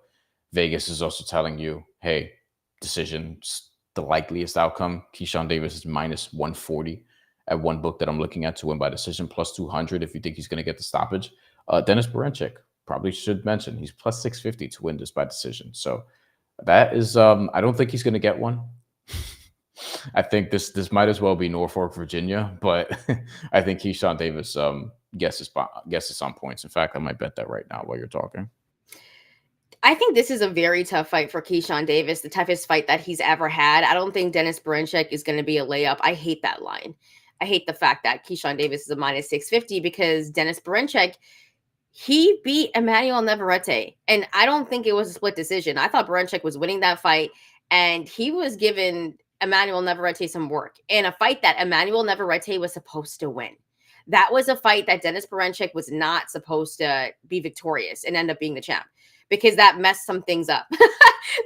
Vegas is also telling you, hey, decision's the likeliest outcome. Keyshawn Davis is minus 140 at one book that I'm looking at to win by decision, plus 200 if you think he's going to get the stoppage. Dennis Berinchyk, probably should mention, he's plus 650 to win this by decision. So that is, I don't think he's going to get one. I think this might as well be Norfolk, Virginia, but I think Keyshawn Davis guesses on points. In fact, I might bet that right now while you're talking. I think this is a very tough fight for Keyshawn Davis, the toughest fight that he's ever had. I don't think Dennis Berinchyk is going to be a layup. I hate that line. I hate the fact that Keyshawn Davis is a minus 650, because Dennis Berinchyk, he beat Emmanuel Navarrete, and I don't think it was a split decision. I thought Berinchyk was winning that fight, and he was giving Emmanuel Navarrete some work in a fight that Emmanuel Navarrete was supposed to win. That was a fight that Dennis Berinchyk was not supposed to be victorious and end up being the champ, because that messed some things up.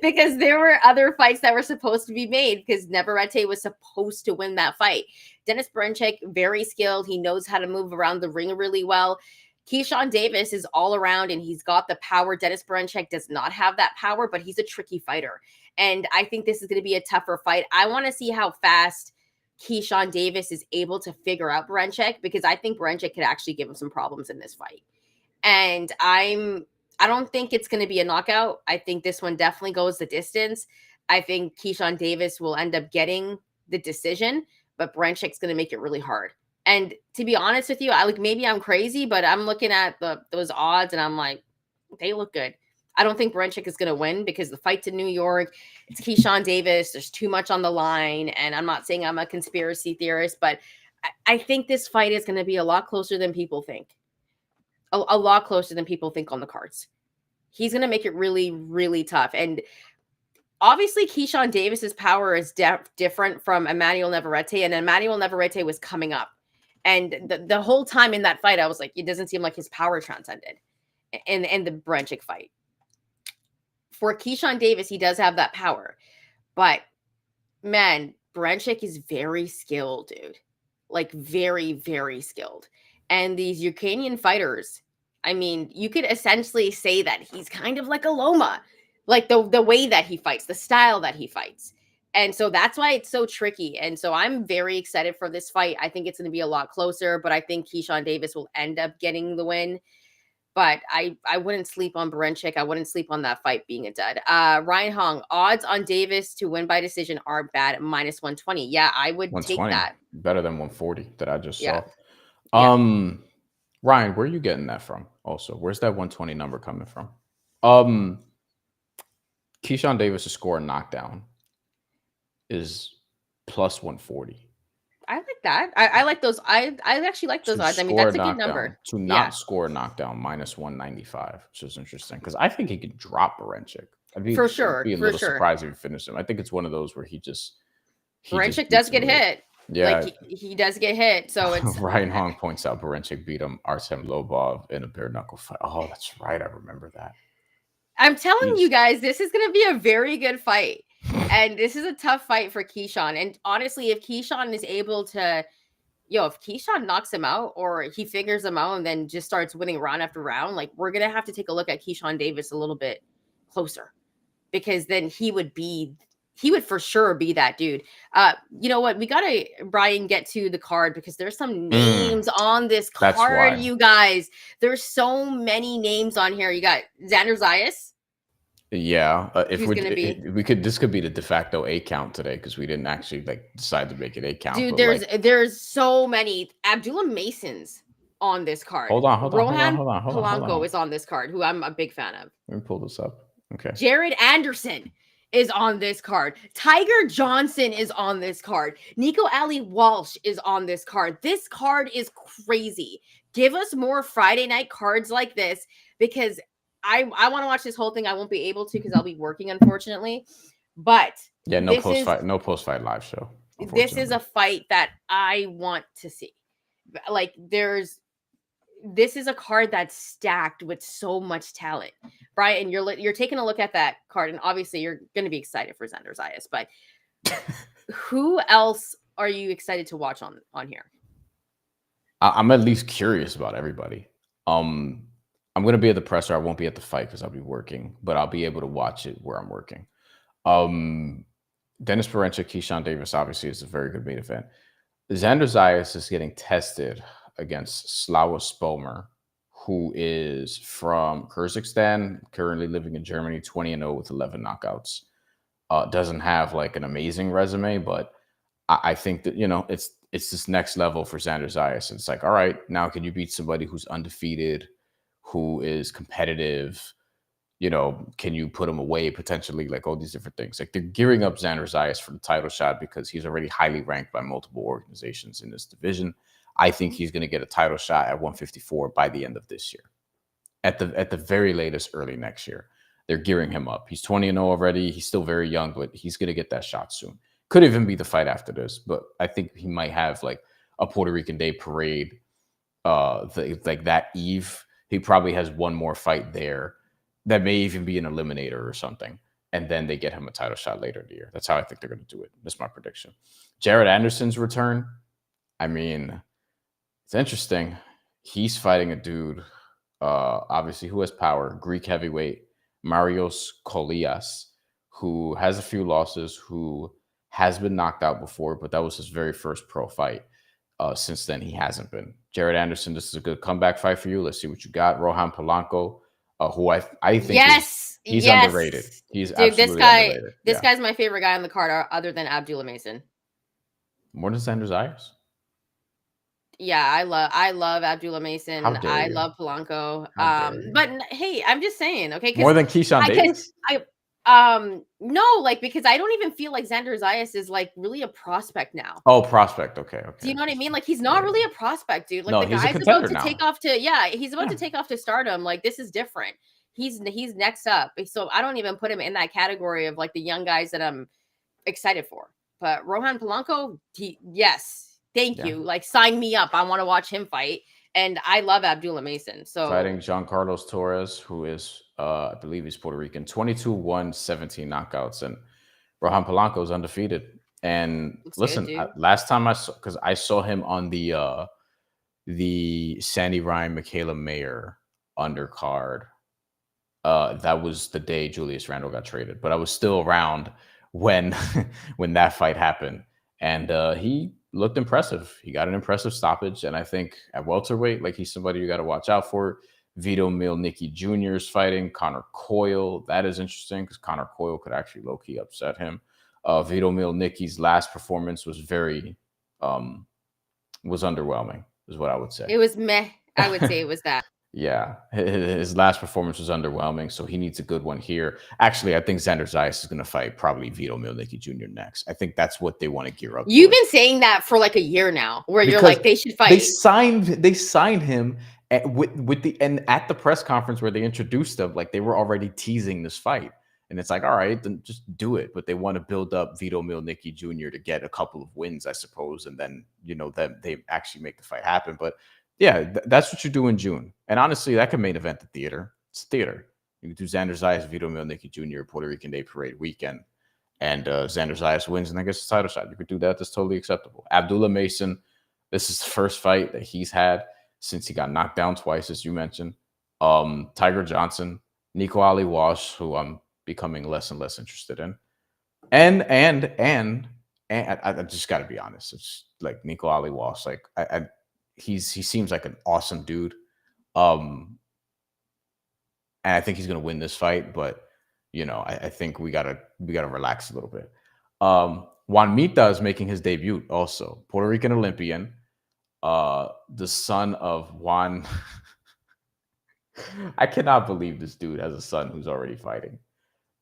Because there were other fights that were supposed to be made, because Navarrete was supposed to win that fight. Dennis Berinchyk, very skilled. He knows how to move around the ring really well. Keyshawn Davis is all around, and he's got the power. Dennis Berinchyk does not have that power, but he's a tricky fighter. And I think this is going to be a tougher fight. I want to see how fast Keyshawn Davis is able to figure out Berinchyk, because I think Berinchyk could actually give him some problems in this fight. And I don't think it's going to be a knockout. I think this one definitely goes the distance. I think Keyshawn Davis will end up getting the decision, but Berinchyk going to make it really hard. And to be honest with you, maybe I'm crazy, but I'm looking at those odds and I'm like, they look good. I don't think Berinchyk is going to win because the fight's in New York. It's Keyshawn Davis. There's too much on the line. And I'm not saying I'm a conspiracy theorist, but I think this fight is going to be a lot closer than people think. A lot closer than people think on the cards. He's going to make it really, really tough. And obviously, Keyshawn Davis's power is different from Emmanuel Navarrete. And Emmanuel Navarrete was coming up. And the whole time in that fight, I was like, it doesn't seem like his power transcended in the Berinchyk fight. For Keyshawn Davis, he does have that power. But, man, Berinchyk is very skilled, dude. Like, very, very skilled. And these Ukrainian fighters, I mean, you could essentially say that he's kind of like a Loma. Like, the way that he fights, the style that he fights. And so that's why it's so tricky. And so I'm very excited for this fight. I think it's going to be a lot closer, but I think Keyshawn Davis will end up getting the win. But I wouldn't sleep on Berinchyk. I wouldn't sleep on that fight being a dud. Ryan Hong, odds on Davis to win by decision are bad at -120. Yeah, I would take that. Better than 140 that I just saw. Yeah. Ryan, where are you getting that from? Also, where's that 120 number coming from? Keyshawn Davis' score knockdown is +140. I like that. I like those. I actually like those odds. I mean, that's a good number. To not score a knockdown, -195, which is interesting because I think he could drop Berinchyk. For sure. I'd be a little surprised if he finished him. I think it's one of those where Berinchyk does get hit. Yeah, like he does get hit. So it's Ryan Hong points out Berinchyk beat him Artem Lobov in a bare knuckle fight. Oh, that's right. I remember that. I'm telling you guys, this is going to be a very good fight. And this is a tough fight for Keyshawn. And honestly, if Keyshawn is able to, if Keyshawn knocks him out or he figures him out and then just starts winning round after round, like we're going to have to take a look at Keyshawn Davis a little bit closer because then he would for sure be that dude. You know what? We got to, Brian, get to the card because there's some names on this card, you guys. There's so many names on here. You got Xander Zayas. Yeah, if we could, this could be the de facto A count today because we didn't actually decide to make it A count. Dude, there's so many. Abdullah Mason's on this card. Hold on. Rohan Polanco is on this card, who I'm a big fan of. Let me pull this up. Okay. Jared Anderson is on this card. Tiger Johnson is on this card. Nico Ali Walsh is on this card. This card is crazy. Give us more Friday night cards like this because I want to watch this whole thing. I won't be able to because I'll be working, unfortunately. But yeah, no post fight live show. This is a fight that I want to see. Like this is a card that's stacked with so much talent. Brian, you're taking a look at that card, and obviously you're going to be excited for Xander Zayas. But who else are you excited to watch on here? I'm at least curious about everybody. I'm going to be at the presser. I won't be at the fight because I'll be working, but I'll be able to watch it where I'm working. Dennis Berinchyk, Keyshawn Davis, obviously, is a very good main event. Xander Zayas is getting tested against Slava Spomer, who is from Kyrgyzstan, currently living in Germany, 20-0 with 11 knockouts. Doesn't have an amazing resume, but I think that, it's this next level for Xander Zayas. It's like, all right, now can you beat somebody who's undefeated, who is competitive? Can you put him away potentially? All these different things. They're gearing up Xander Zayas for the title shot because he's already highly ranked by multiple organizations in this division. I think he's going to get a title shot at 154 by the end of this year. At the very latest, early next year. They're gearing him up. He's 20-0 already. He's still very young, but he's going to get that shot soon. Could even be the fight after this, but I think he might have a Puerto Rican Day parade that eve. He probably has one more fight there that may even be an eliminator or something. And then they get him a title shot later in the year. That's how I think they're going to do it. That's my prediction. Jared Anderson's return. I mean, it's interesting. He's fighting a dude, obviously, who has power. Greek heavyweight, Marios Kolias, who has a few losses, who has been knocked out before, but that was his very first pro fight. Since then, he hasn't been. Jared Anderson, this is a good comeback fight for you. Let's see what you got. Rohan Polanco, who I think he's underrated. He's absolutely underrated. This guy's my favorite guy on the card, other than Abdullah Mason. More than Xander Zayas? Yeah, I love Abdullah Mason. How dare I you? love Polanco. How dare you? But hey, I'm just saying, okay, More because than Keyshawn I can Davis? I no, like because I don't even feel like Xander Zayas is like really a prospect now. Oh, prospect. Okay, Do okay. you know what I mean? Like he's Yeah, not really yeah. a prospect, dude. Like No, the he's a guy's about contender to take now. off to he's about Yeah. to take off to stardom. Like this is different. He's next up. So I don't even put him in that category of like the young guys that I'm excited for. But Rohan Polanco, yes, thank Yeah. you. Like sign me up. I want to watch him fight. And I love Abdullah Mason. So Fighting Giancarlos Torres, who is I believe he's Puerto Rican, 22-1, 17 knockouts, and Rohan Polanco is undefeated. And looks good, listen, dude. last time I saw, because I saw him on the Sandy Ryan Michaela Mayer undercard. That was the day Julius Randle got traded, but I was still around when when that fight happened, and he looked impressive. He got an impressive stoppage, and I think at welterweight, like he's somebody you got to watch out for. Vito Milnicki Jr. is fighting Connor Coyle. That is interesting because Connor Coyle could actually low key upset him. Vito Milnicki's last performance was was underwhelming, is what I would say. It was meh. I would say it was that. Yeah, his last performance was underwhelming, so he needs a good one here. Actually, I think Xander Zayas is going to fight probably Vito Milnicki Jr. next. I think that's what they want to gear up. You've towards. been saying that for like a year now, where you're Because like they should fight. They signed him at the press conference where they introduced him, like they were already teasing this fight, and it's like, all right, then just do it. But they want to build up Vito Milnicki Jr. to get a couple of wins, I suppose, and then then they actually make the fight happen. But yeah, that's what you do in June. And honestly, that can main event the theater. It's theater. You can do Xander Zayas, Vito Milnicki Jr., Puerto Rican Day Parade weekend, and Xander Zayas wins and then gets a title shot. You could do that. That's totally acceptable. Abdullah Mason, this is the first fight that he's had since he got knocked down twice, as you mentioned. Tiger Johnson, Nico Ali Walsh, who I'm becoming less and less interested in. And I just got to be honest. It's like Nico Ali Walsh. Like he seems like an awesome dude. And I think he's gonna win this fight, but I think we gotta relax a little bit. Juan Mita is making his debut, also Puerto Rican Olympian, the son of Juan. I cannot believe this dude has a son who's already fighting.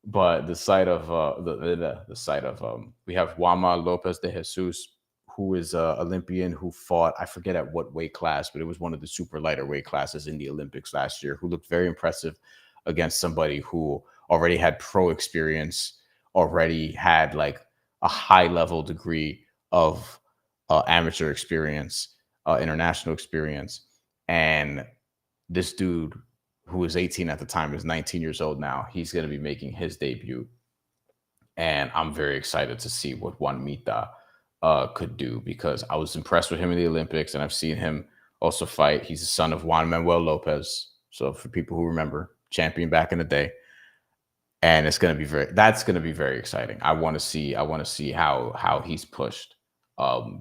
But the site of the site of we have Juanma Lopez de Jesus, who is a Olympian who fought, I forget at what weight class, but it was one of the super lighter weight classes in the Olympics last year, who looked very impressive against somebody who already had pro experience, already had like a high level degree of amateur experience, international experience. And this dude, who was 18 at the time, is 19 years old now. He's going to be making his debut. And I'm very excited to see what Juan Mita could do, because I was impressed with him in the Olympics, and I've seen him also fight. He's the son of Juan Manuel Lopez. So for people who remember, champion back in the day. And that's going to be very exciting. I want to see how he's pushed,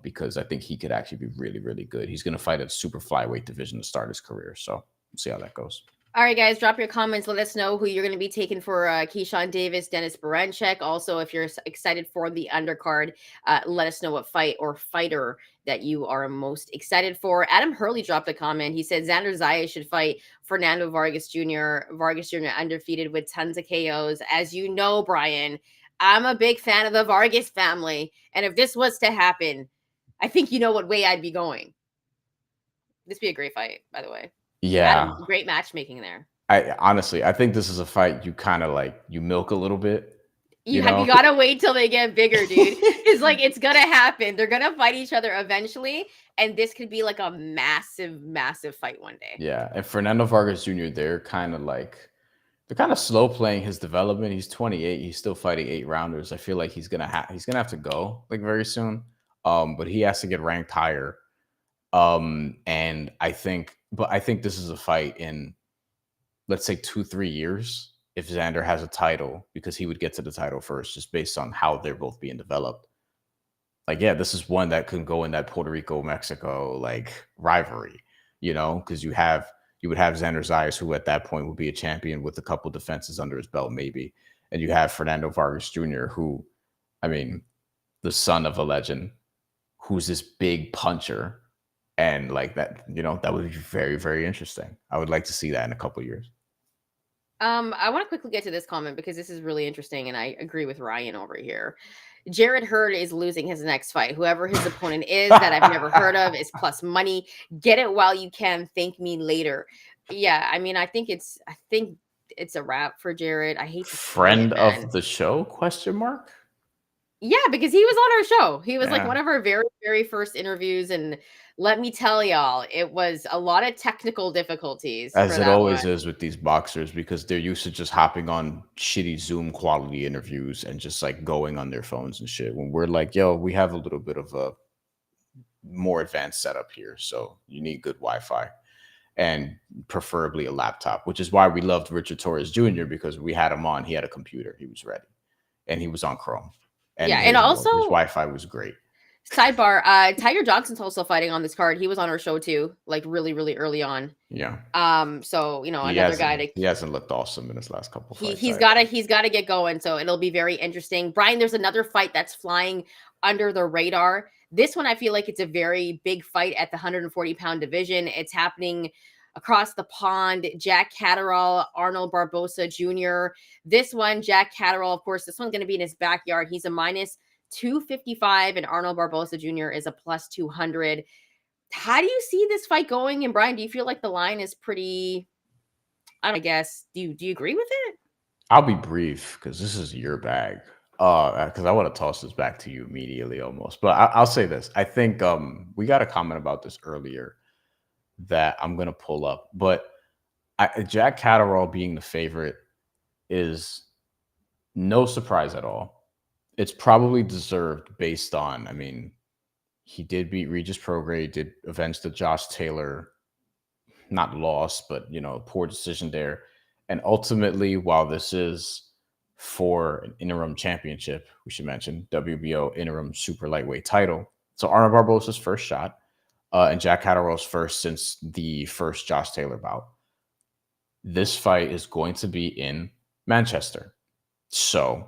because I think he could actually be really, really good. He's going to fight at super flyweight division to start his career. So we'll see how that goes. All right, guys, drop your comments. Let us know who you're going to be taking for Keyshawn Davis, Dennis Berinchyk. Also, if you're excited for the undercard, let us know what fight or fighter that you are most excited for. Adam Hurley dropped a comment. He said Xander Zayas should fight Fernando Vargas Jr. Vargas Jr. undefeated with tons of KOs. As you know, Brian, I'm a big fan of the Vargas family. And if this was to happen, I think you know what way I'd be going. This would be a great fight, by the way. Yeah. Adam, great matchmaking there. I think this is a fight you kind of like, you milk a little bit. You gotta wait till they get bigger, dude. It's like it's gonna happen. They're gonna fight each other eventually, and this could be like a massive, massive fight one day. Yeah, and Fernando Vargas Jr., they're kind of slow playing his development. He's 28. He's still fighting 8-rounders. I feel like he's gonna have to go like very soon. But he has to get ranked higher. And I think this is a fight in, let's say, 2-3 years, if Xander has a title, because he would get to the title first, just based on how they're both being developed. Like, yeah, this is one that could go in that Puerto Rico, Mexico, like rivalry, because you would have Xander Zayas, who at that point would be a champion with a couple defenses under his belt, maybe. And you have Fernando Vargas Jr., who, I mean, the son of a legend, who's this big puncher. And like that, that would be very, very interesting. I would like to see that in a couple of years. I want to quickly get to this comment because this is really interesting, and I agree with Ryan over here. Jared Hurd is losing his next fight. Whoever his opponent is that I've never heard of is plus money. Get it while you can. Thank me later. Yeah, I mean, I think it's a wrap for Jared. I hate to say Friend it, man. of the show? Question mark? Yeah, because he was on our show. He was like Yeah. one of our very, very first interviews, and let me tell y'all, it was a lot of technical difficulties. As for it that always one. is with these boxers, because they're used to just hopping on shitty Zoom quality interviews and just like going on their phones and shit. When we're like, yo, we have a little bit of a more advanced setup here. So you need good Wi-Fi and preferably a laptop, which is why we loved Richard Torres Jr. because we had him on. He had a computer. He was ready. And he was on Chrome. And Yeah, and also his Wi-Fi was great. Sidebar, Tiger Johnson's also fighting on this card. He was on our show too, like really, really early on. Yeah. So another guy he hasn't looked awesome in his last couple fights. He's gotta get going. So it'll be very interesting. Brian, there's another fight that's flying under the radar. This one, I feel like it's a very big fight at the 140-pound division. It's happening across the pond. Jack Catterall, Arnold Barboza Jr. This one, Jack Catterall, of course, this one's going to be in his backyard. He's a minus 255, and Arnold Barboza Jr. is a plus 200. How do you see this fight going? And Brian, do you feel like the line is pretty, I guess, do you agree with it? I'll be brief because this is your bag. Because I want to toss this back to you immediately almost. But I'll say this. I think we got a comment about this earlier that I'm going to pull up. But Jack Catterall being the favorite is no surprise at all. It's probably deserved based on, I mean, he did beat Regis Prograis, did avenge the Josh Taylor, not loss, but, poor decision there. And ultimately, while this is for an interim championship, we should mention WBO interim super lightweight title. So Arnold Barboza's first shot and Jack Catterall's first since the first Josh Taylor bout. This fight is going to be in Manchester. So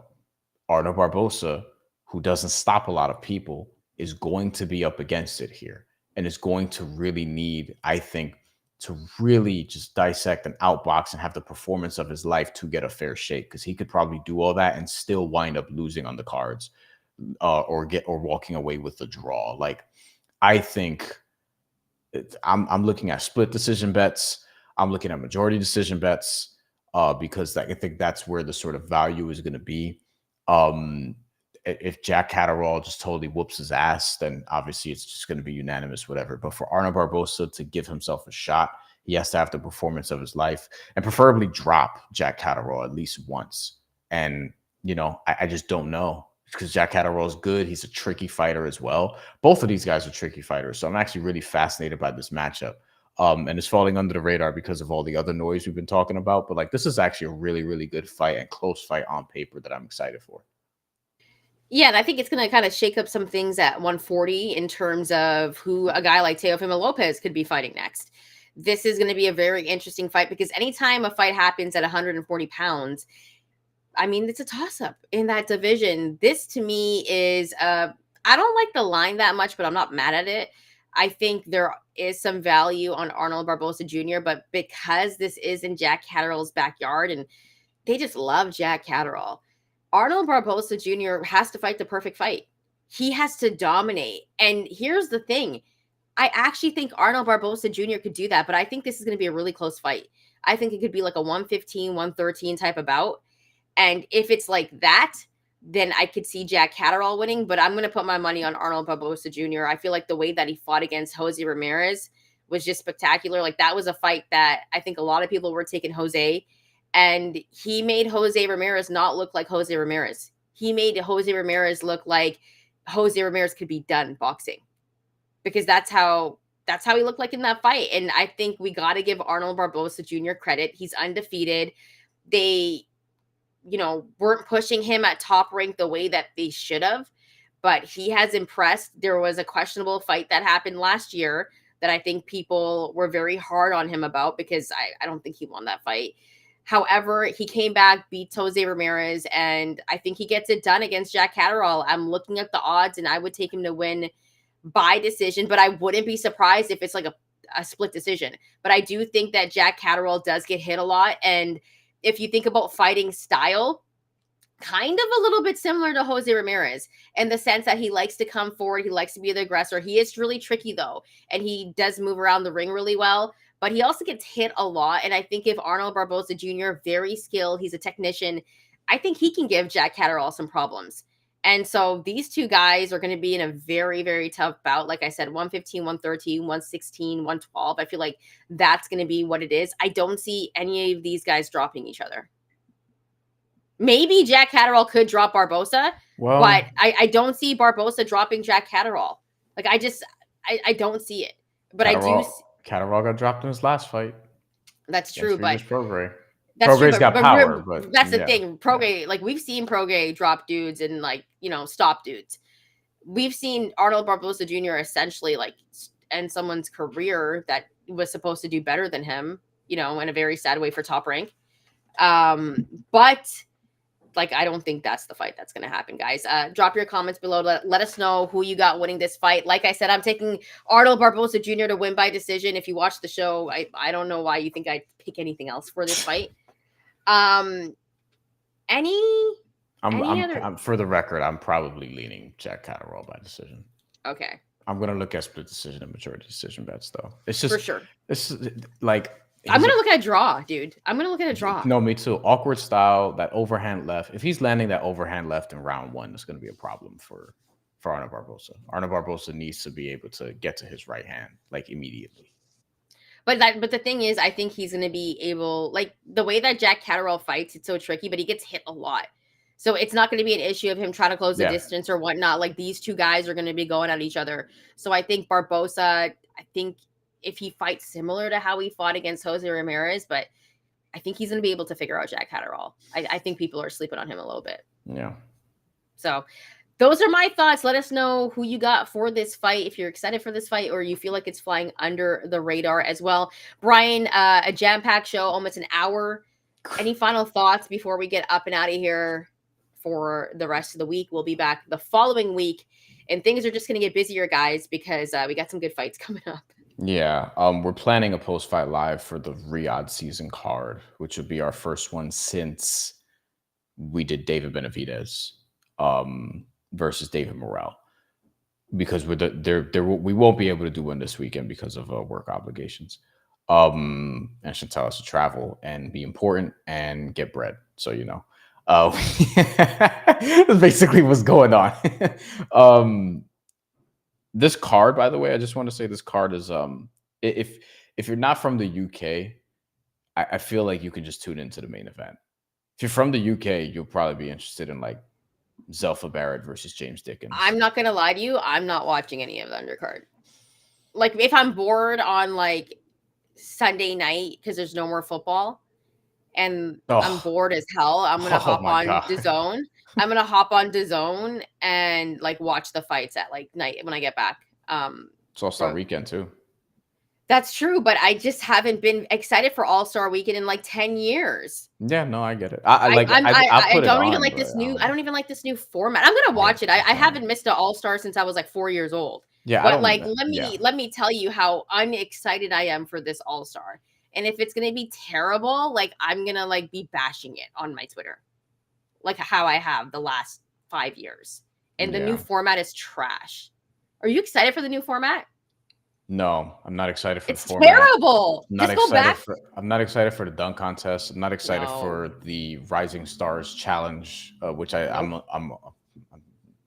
Arnold Barboza, who doesn't stop a lot of people, is going to be up against it here and is going to really need, I think, to really just dissect and outbox and have the performance of his life to get a fair shake, because he could probably do all that and still wind up losing on the cards or walking away with the draw. Like, I think I'm looking at split decision bets. I'm looking at majority decision bets because I think that's where the sort of value is going to be. If Jack Catterall just totally whoops his ass, then obviously it's just going to be unanimous, whatever. But for Arnold Barboza to give himself a shot, he has to have the performance of his life and preferably drop Jack Catterall at least once. And, I just don't know, because Jack Catterall is good. He's a tricky fighter as well. Both of these guys are tricky fighters. So I'm actually really fascinated by this matchup. And it's falling under the radar because of all the other noise we've been talking about. But like, this is actually a really, really good fight and close fight on paper that I'm excited for. Yeah, and I think it's going to kind of shake up some things at 140 in terms of who a guy like Teofimo Lopez could be fighting next. This is going to be a very interesting fight because anytime a fight happens at 140 pounds, I mean, it's a toss-up in that division. This, to me, is I don't like the line that much, but I'm not mad at it. I think there is some value on Arnold Barboza Jr., but because this is in Jack Catterall's backyard, and they just love Jack Catterall, Arnold Barboza Jr. has to fight the perfect fight. He has to dominate. And here's the thing. I actually think Arnold Barboza Jr. could do that, but I think this is going to be a really close fight. I think it could be like a 115, 113 type of bout. And if it's like that, then I could see Jack Catterall winning, but I'm going to put my money on Arnold Barboza Jr. I feel like the way that he fought against Jose Ramirez was just spectacular. Like, that was a fight that I think a lot of people were taking Jose, and he made Jose Ramirez not look like Jose Ramirez. He made Jose Ramirez look like Jose Ramirez could be done boxing, because that's how he looked like in that fight. And I think we got to give Arnold Barboza Jr. credit. He's undefeated. They, weren't pushing him at top rank the way that they should have, but he has impressed. There was a questionable fight that happened last year that I think people were very hard on him about, because I don't think he won that fight. However, he came back, beat Jose Ramirez, and I think he gets it done against Jack Catterall. I'm looking at the odds, and I would take him to win by decision, but I wouldn't be surprised if it's like a split decision. But I do think that Jack Catterall does get hit a lot. And if you think about fighting style, kind of a little bit similar to Jose Ramirez in the sense that he likes to come forward. He likes to be the aggressor. He is really tricky though. And he does move around the ring really well, but he also gets hit a lot. And I think if Arnold Barboza Jr., very skilled, he's a technician, I think he can give Jack Catterall some problems. And so these two guys are going to be in a very, very tough bout. Like I said, 115, 113, 116, 112. I feel like that's going to be what it is. I don't see any of these guys dropping each other. Maybe Jack Catterall could drop Barboza, but I don't see Barboza dropping Jack Catterall. Like I don't see it. But Catterall got dropped in his last fight. That's true, but Prograis. That's Prograis got power, but that's the thing. Prograis, like we've seen Prograis drop dudes and like, stop dudes. We've seen Arnold Barboza Jr. essentially like end someone's career that was supposed to do better than him, in a very sad way for Top Rank. But like, I don't think that's the fight that's going to happen, guys. Drop your comments below. Let us know who you got winning this fight. Like I said, I'm taking Arnold Barboza Jr. to win by decision. If you watch the show, I don't know why you think I'd pick anything else for this fight. For the record, I'm probably leaning Jack Catterall by decision. Okay. I'm going to look at split decision and majority decision bets, though. It's just for sure. It's like. I'm going to look at a draw, dude. I'm going to look at a draw. No, me too. Awkward style, that overhand left. If he's landing that overhand left in round one, it's going to be a problem for Arnold Barboza. Arnold Barboza needs to be able to get to his right hand, like, immediately. But the thing is, I think he's going to be able, like, the way that Jack Catterall fights, it's so tricky, but he gets hit a lot. So it's not going to be an issue of him trying to close the distance or whatnot. Like, these two guys are going to be going at each other. So I think Barboza, if he fights similar to how he fought against Jose Ramirez, but I think he's going to be able to figure out Jack Catterall. I think people are sleeping on him a little bit. Yeah. So those are my thoughts. Let us know who you got for this fight, if you're excited for this fight or you feel like it's flying under the radar as well. Bryan, a jam-packed show, almost an hour. Any final thoughts before we get up and out of here for the rest of the week? We'll be back the following week, and things are just going to get busier, guys, because we got some good fights coming up. Yeah, we're planning a post-fight live for the Riyadh season card, which would be our first one since we did David Benavidez versus David Morrell, because we won't be able to do one this weekend because of work obligations. And Shantelle has to travel and be important and get bread, so that's basically what's going on. This card, by the way, I just want to say this card is if you're not from the UK, I feel like you can just tune into the main event. If you're from the UK, you'll probably be interested in like Zelfa Barrett versus James Dickens. I'm not gonna lie to you, I'm not watching any of the undercard. Like if I'm bored on like Sunday night because there's no more football and I'm bored as hell, I'm gonna hop on DAZN. I'm gonna hop on DAZN and like watch the fights at like night when I get back. It's All-Star Weekend too. That's true, but I just haven't been excited for All-Star Weekend in like 10 years. Yeah, no, I get it. I don't even like this new. I don't even like this new format. I'm gonna watch it. I haven't missed an All-Star since I was like 4 years old. Yeah, but like let me tell you how unexcited I am for this All-Star. And if it's gonna be terrible, like I'm gonna like be bashing it on my Twitter, like how I have the last 5 years. And the new format is trash. Are you excited for the new format? No, I'm not excited for the format. It's terrible. Just go back. I'm not excited for the dunk contest. I'm not excited for the Rising Stars Challenge, which I'm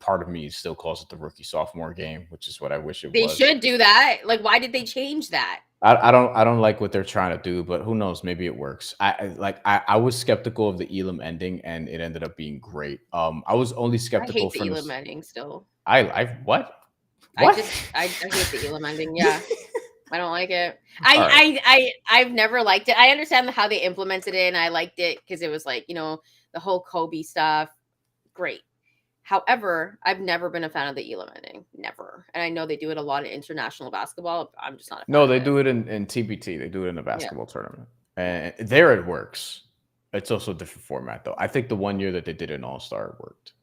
part of me still calls it the rookie sophomore game, which is what I wish it was. They should do that. Like, why did they change that? I don't like what they're trying to do, but who knows? Maybe it works. I was skeptical of the Elam ending, and it ended up being great. I was only skeptical. I hate the Elam ending still. What? I hate the Elam ending. Yeah, I don't like it. I've never liked it. I understand how they implemented it, and I liked it because it was like the whole Kobe stuff. Great. However, I've never been a fan of the Elam ending. Never. And I know they do it a lot in international basketball. I'm just not a fan No, they do it in TBT. They do it in a basketball tournament. And there it works. It's also a different format, though. I think the one year that they did an All-Star worked.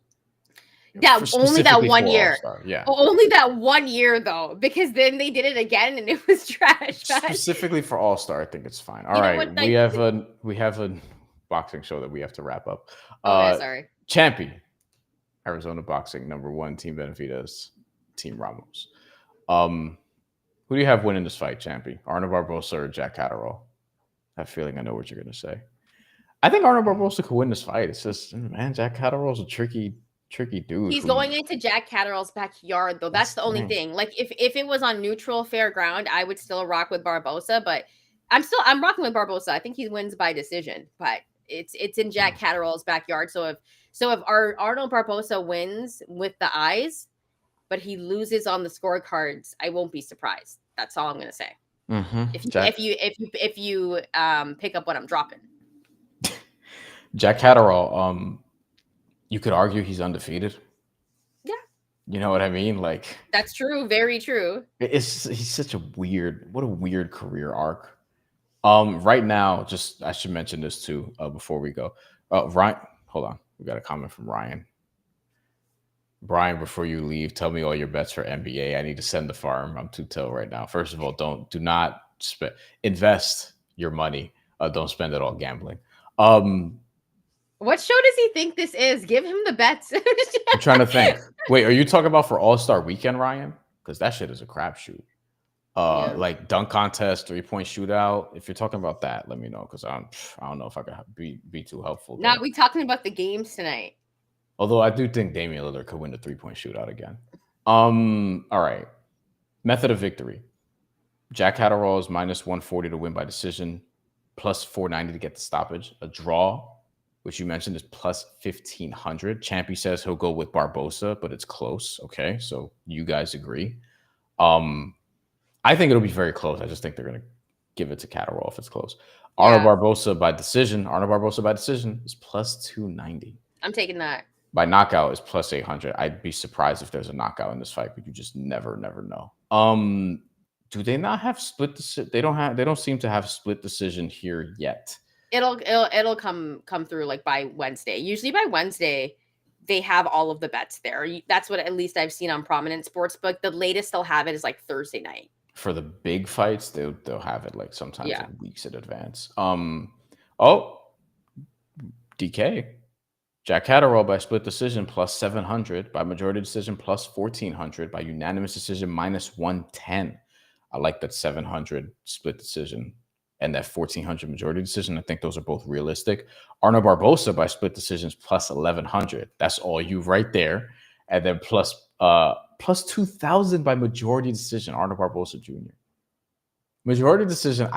Only that specifically 1 for year. All-Star, yeah. Only that 1 year though, because then they did it again and it was trash. Man. Specifically for All-Star, I think it's fine. All You know right, what, we have a boxing show that we have to wrap up. Okay, sorry. Champy, Arizona Boxing, #1, Team Benavides, Team Ramos. Who do you have winning this fight, Champy? Arnold Barboza or Jack Catterall? I have a feeling I know what you're gonna say. I think Arnold Barboza could win this fight. It's just, man, Jack Catterall's a tricky dude. He's going into Jack Catterall's backyard though. That's the only thing. Like if it was on neutral, fair ground, I would still rock with Barboza, but I'm rocking with Barboza. I think he wins by decision, but it's in Jack Catterall's backyard. So if Arnold Barboza wins with the eyes, but he loses on the scorecards, I won't be surprised. That's all I'm gonna say. Mm-hmm. If you pick up what I'm dropping. Jack Catterall, you could argue he's undefeated. Yeah. You know what I mean? Like, that's true. Very true. He's such a weird career arc. Right now, I should mention this too before we go. Ryan, hold on. We got a comment from Ryan. Brian, before you leave, tell me all your bets for NBA. I need to send the farm. I'm too till right now. First of all, do not invest your money. Don't spend it all gambling. What show does he think this is? Give him the bets. I'm trying to think. Wait, are you talking about for All-Star Weekend, Ryan? Because that shit is a crapshoot. Like dunk contest, 3-point shootout. If you're talking about that, let me know, because I don't know if I could be too helpful. No, we talking about the games tonight. Although I do think Damian Lillard could win the 3-point shootout again. All right. Method of victory. Jack Catterall is -140 to win by decision, +490 to get the stoppage. A draw, which you mentioned, is +1500. Champy says he'll go with Barboza, but it's close. Okay, so you guys agree. I think it'll be very close. I just think they're going to give it to Catterall if it's close. Yeah. Arnold Barboza by decision is +290. I'm taking that. By knockout is +800. I'd be surprised if there's a knockout in this fight, but you just never know. Do they not have split decision? They don't seem to have split decision here yet. It'll come through like by Wednesday. Usually by Wednesday, they have all of the bets there. That's what at least I've seen on Prominent Sportsbook. The latest they'll have it is like Thursday night. For the big fights, they'll have it like sometimes like weeks in advance. DK. Jack Catterall by split decision +700, by majority decision +1400, by unanimous decision -110. I like that 700 split decision and that 1400 majority decision. I think those are both realistic. Arnold Barboza by split decisions +1100. That's all you right there. And then plus 2000 by majority decision, Arnold Barboza Jr. Majority decision,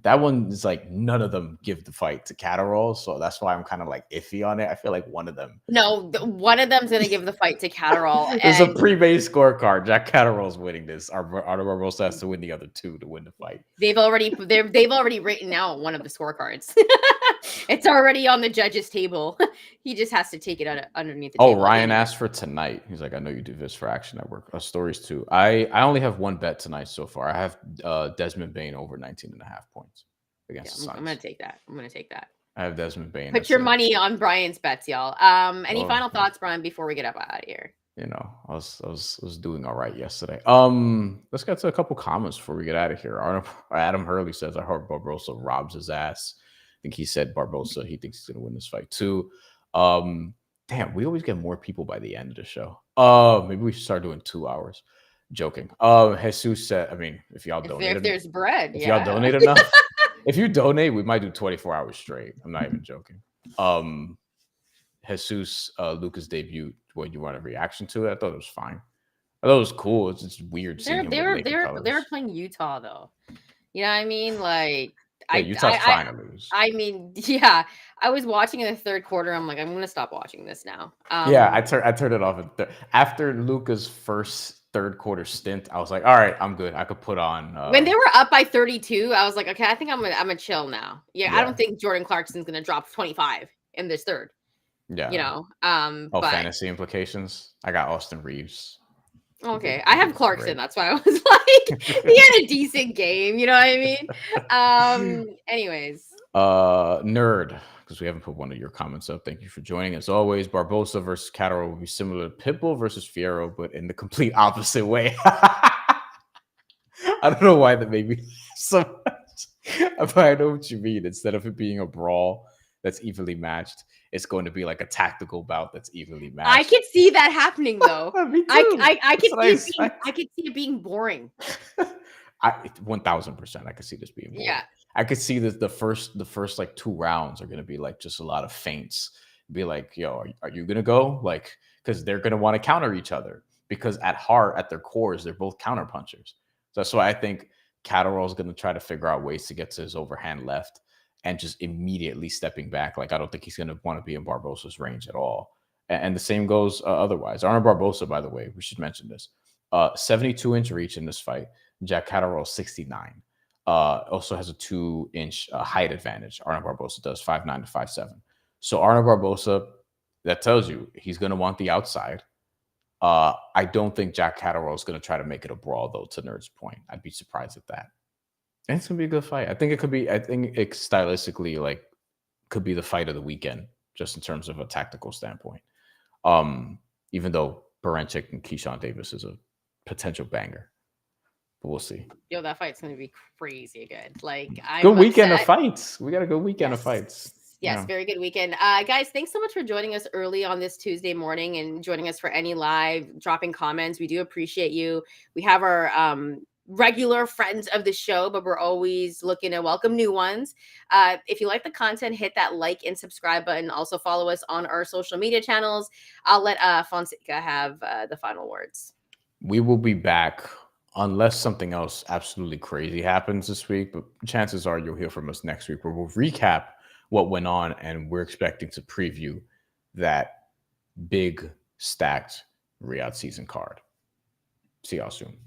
that one is like none of them give the fight to Catterall, so that's why I'm kind of like iffy on it. I feel like one of them. No, one of them's gonna give the fight to Catterall. There's a pre-made scorecard. Jack Catterall's winning this. Arnold Barboza has to win the other two to win the fight. They've already written out one of the scorecards. It's already on the judges' table. He just has to take it underneath the table. Ryan asked for tonight. He's like, I know you do this for Action Network. Stories too. I only have one bet tonight so far. I have Desmond Bain over 19.5 points against the Suns. I'm gonna take that. I have Desmond Bain. Put your money on Brian's bets, y'all. Any final thoughts, Brian, before we get up out of here? You know, I was doing all right yesterday. Let's get to a couple comments before we get out of here. Adam Hurley says, I hope Barboza robs his ass. I think he said Barboza. He thinks he's gonna win this fight too. Damn, we always get more people by the end of the show. Maybe we should start doing 2 hours. Joking. Jesus said, I mean, if y'all donate, if there's bread, if y'all donate enough, if you donate, we might do 24 hours straight. I'm not even joking. Jesus, Lucas' debut. What, you want a reaction to it? I thought it was fine. I thought it was cool. It's just weird. They were playing Utah though. You know what I mean? Like, Utah's trying to lose. I mean, yeah. I was watching in the third quarter. I'm like, I'm gonna stop watching this now. I turned it off after Luka's first third quarter stint. I was like, all right, I'm good. I could put on. When they were up by 32, I was like, okay, I think I'm gonna chill now. Yeah, I don't think Jordan Clarkson's gonna drop 25 in this third. Yeah, you know. But fantasy implications. I got Austin Reeves. Okay, I have Clarkson. Great. That's why I was like, he had a decent game. You know what I mean? Anyways. Nerd. because we haven't put one of your comments up. Thank you for joining. As always, Barboza versus Catterall will be similar to Pitbull versus Fierro, but in the complete opposite way. I don't know why that made me so much, but I know what you mean. Instead of it being a brawl that's evenly matched, it's going to be like a tactical bout that's evenly matched. I could see that happening though. Me too. I could That's see what I could see it being boring. 1000%. I could see this being boring. Yeah. I could see that the first like 2 rounds are going to be like just a lot of feints. Be like, yo, are you going to go? Like, because they're going to want to counter each other, because at heart, at their cores, they're both counter punchers. So that's why I think Catterall is going to try to figure out ways to get to his overhand left and just immediately stepping back. Like, I don't think he's going to want to be in Barboza's range at all. And the same goes otherwise. Arnold Barboza, by the way, we should mention this. 72-inch reach in this fight. Jack Catterall 69. Also has a 2-inch height advantage. Arnold Barboza does 5'9" to 5'7". So Arnold Barboza, that tells you he's going to want the outside. I don't think Jack Catterall is going to try to make it a brawl, though, to Nerd's point. I'd be surprised at that. And it's going to be a good fight. I think it stylistically, like, could be the fight of the weekend, just in terms of a tactical standpoint. Even though Berinchyk and Keyshawn Davis is a potential banger. But we'll see. Yo, that fight's going to be crazy good. Like, good weekend of fights. We got a good weekend of fights. Yes, yeah. Very good weekend. Guys, thanks so much for joining us early on this Tuesday morning and joining us for any live, dropping comments. We do appreciate you. We have our regular friends of the show, but we're always looking to welcome new ones. If you like the content, hit that like and subscribe button. Also follow us on our social media channels. I'll let Fonseca have the final words. We will be back unless something else absolutely crazy happens this week, but chances are you'll hear from us next week, where we'll recap what went on, and we're expecting to preview that big stacked Riyadh season card. See y'all soon.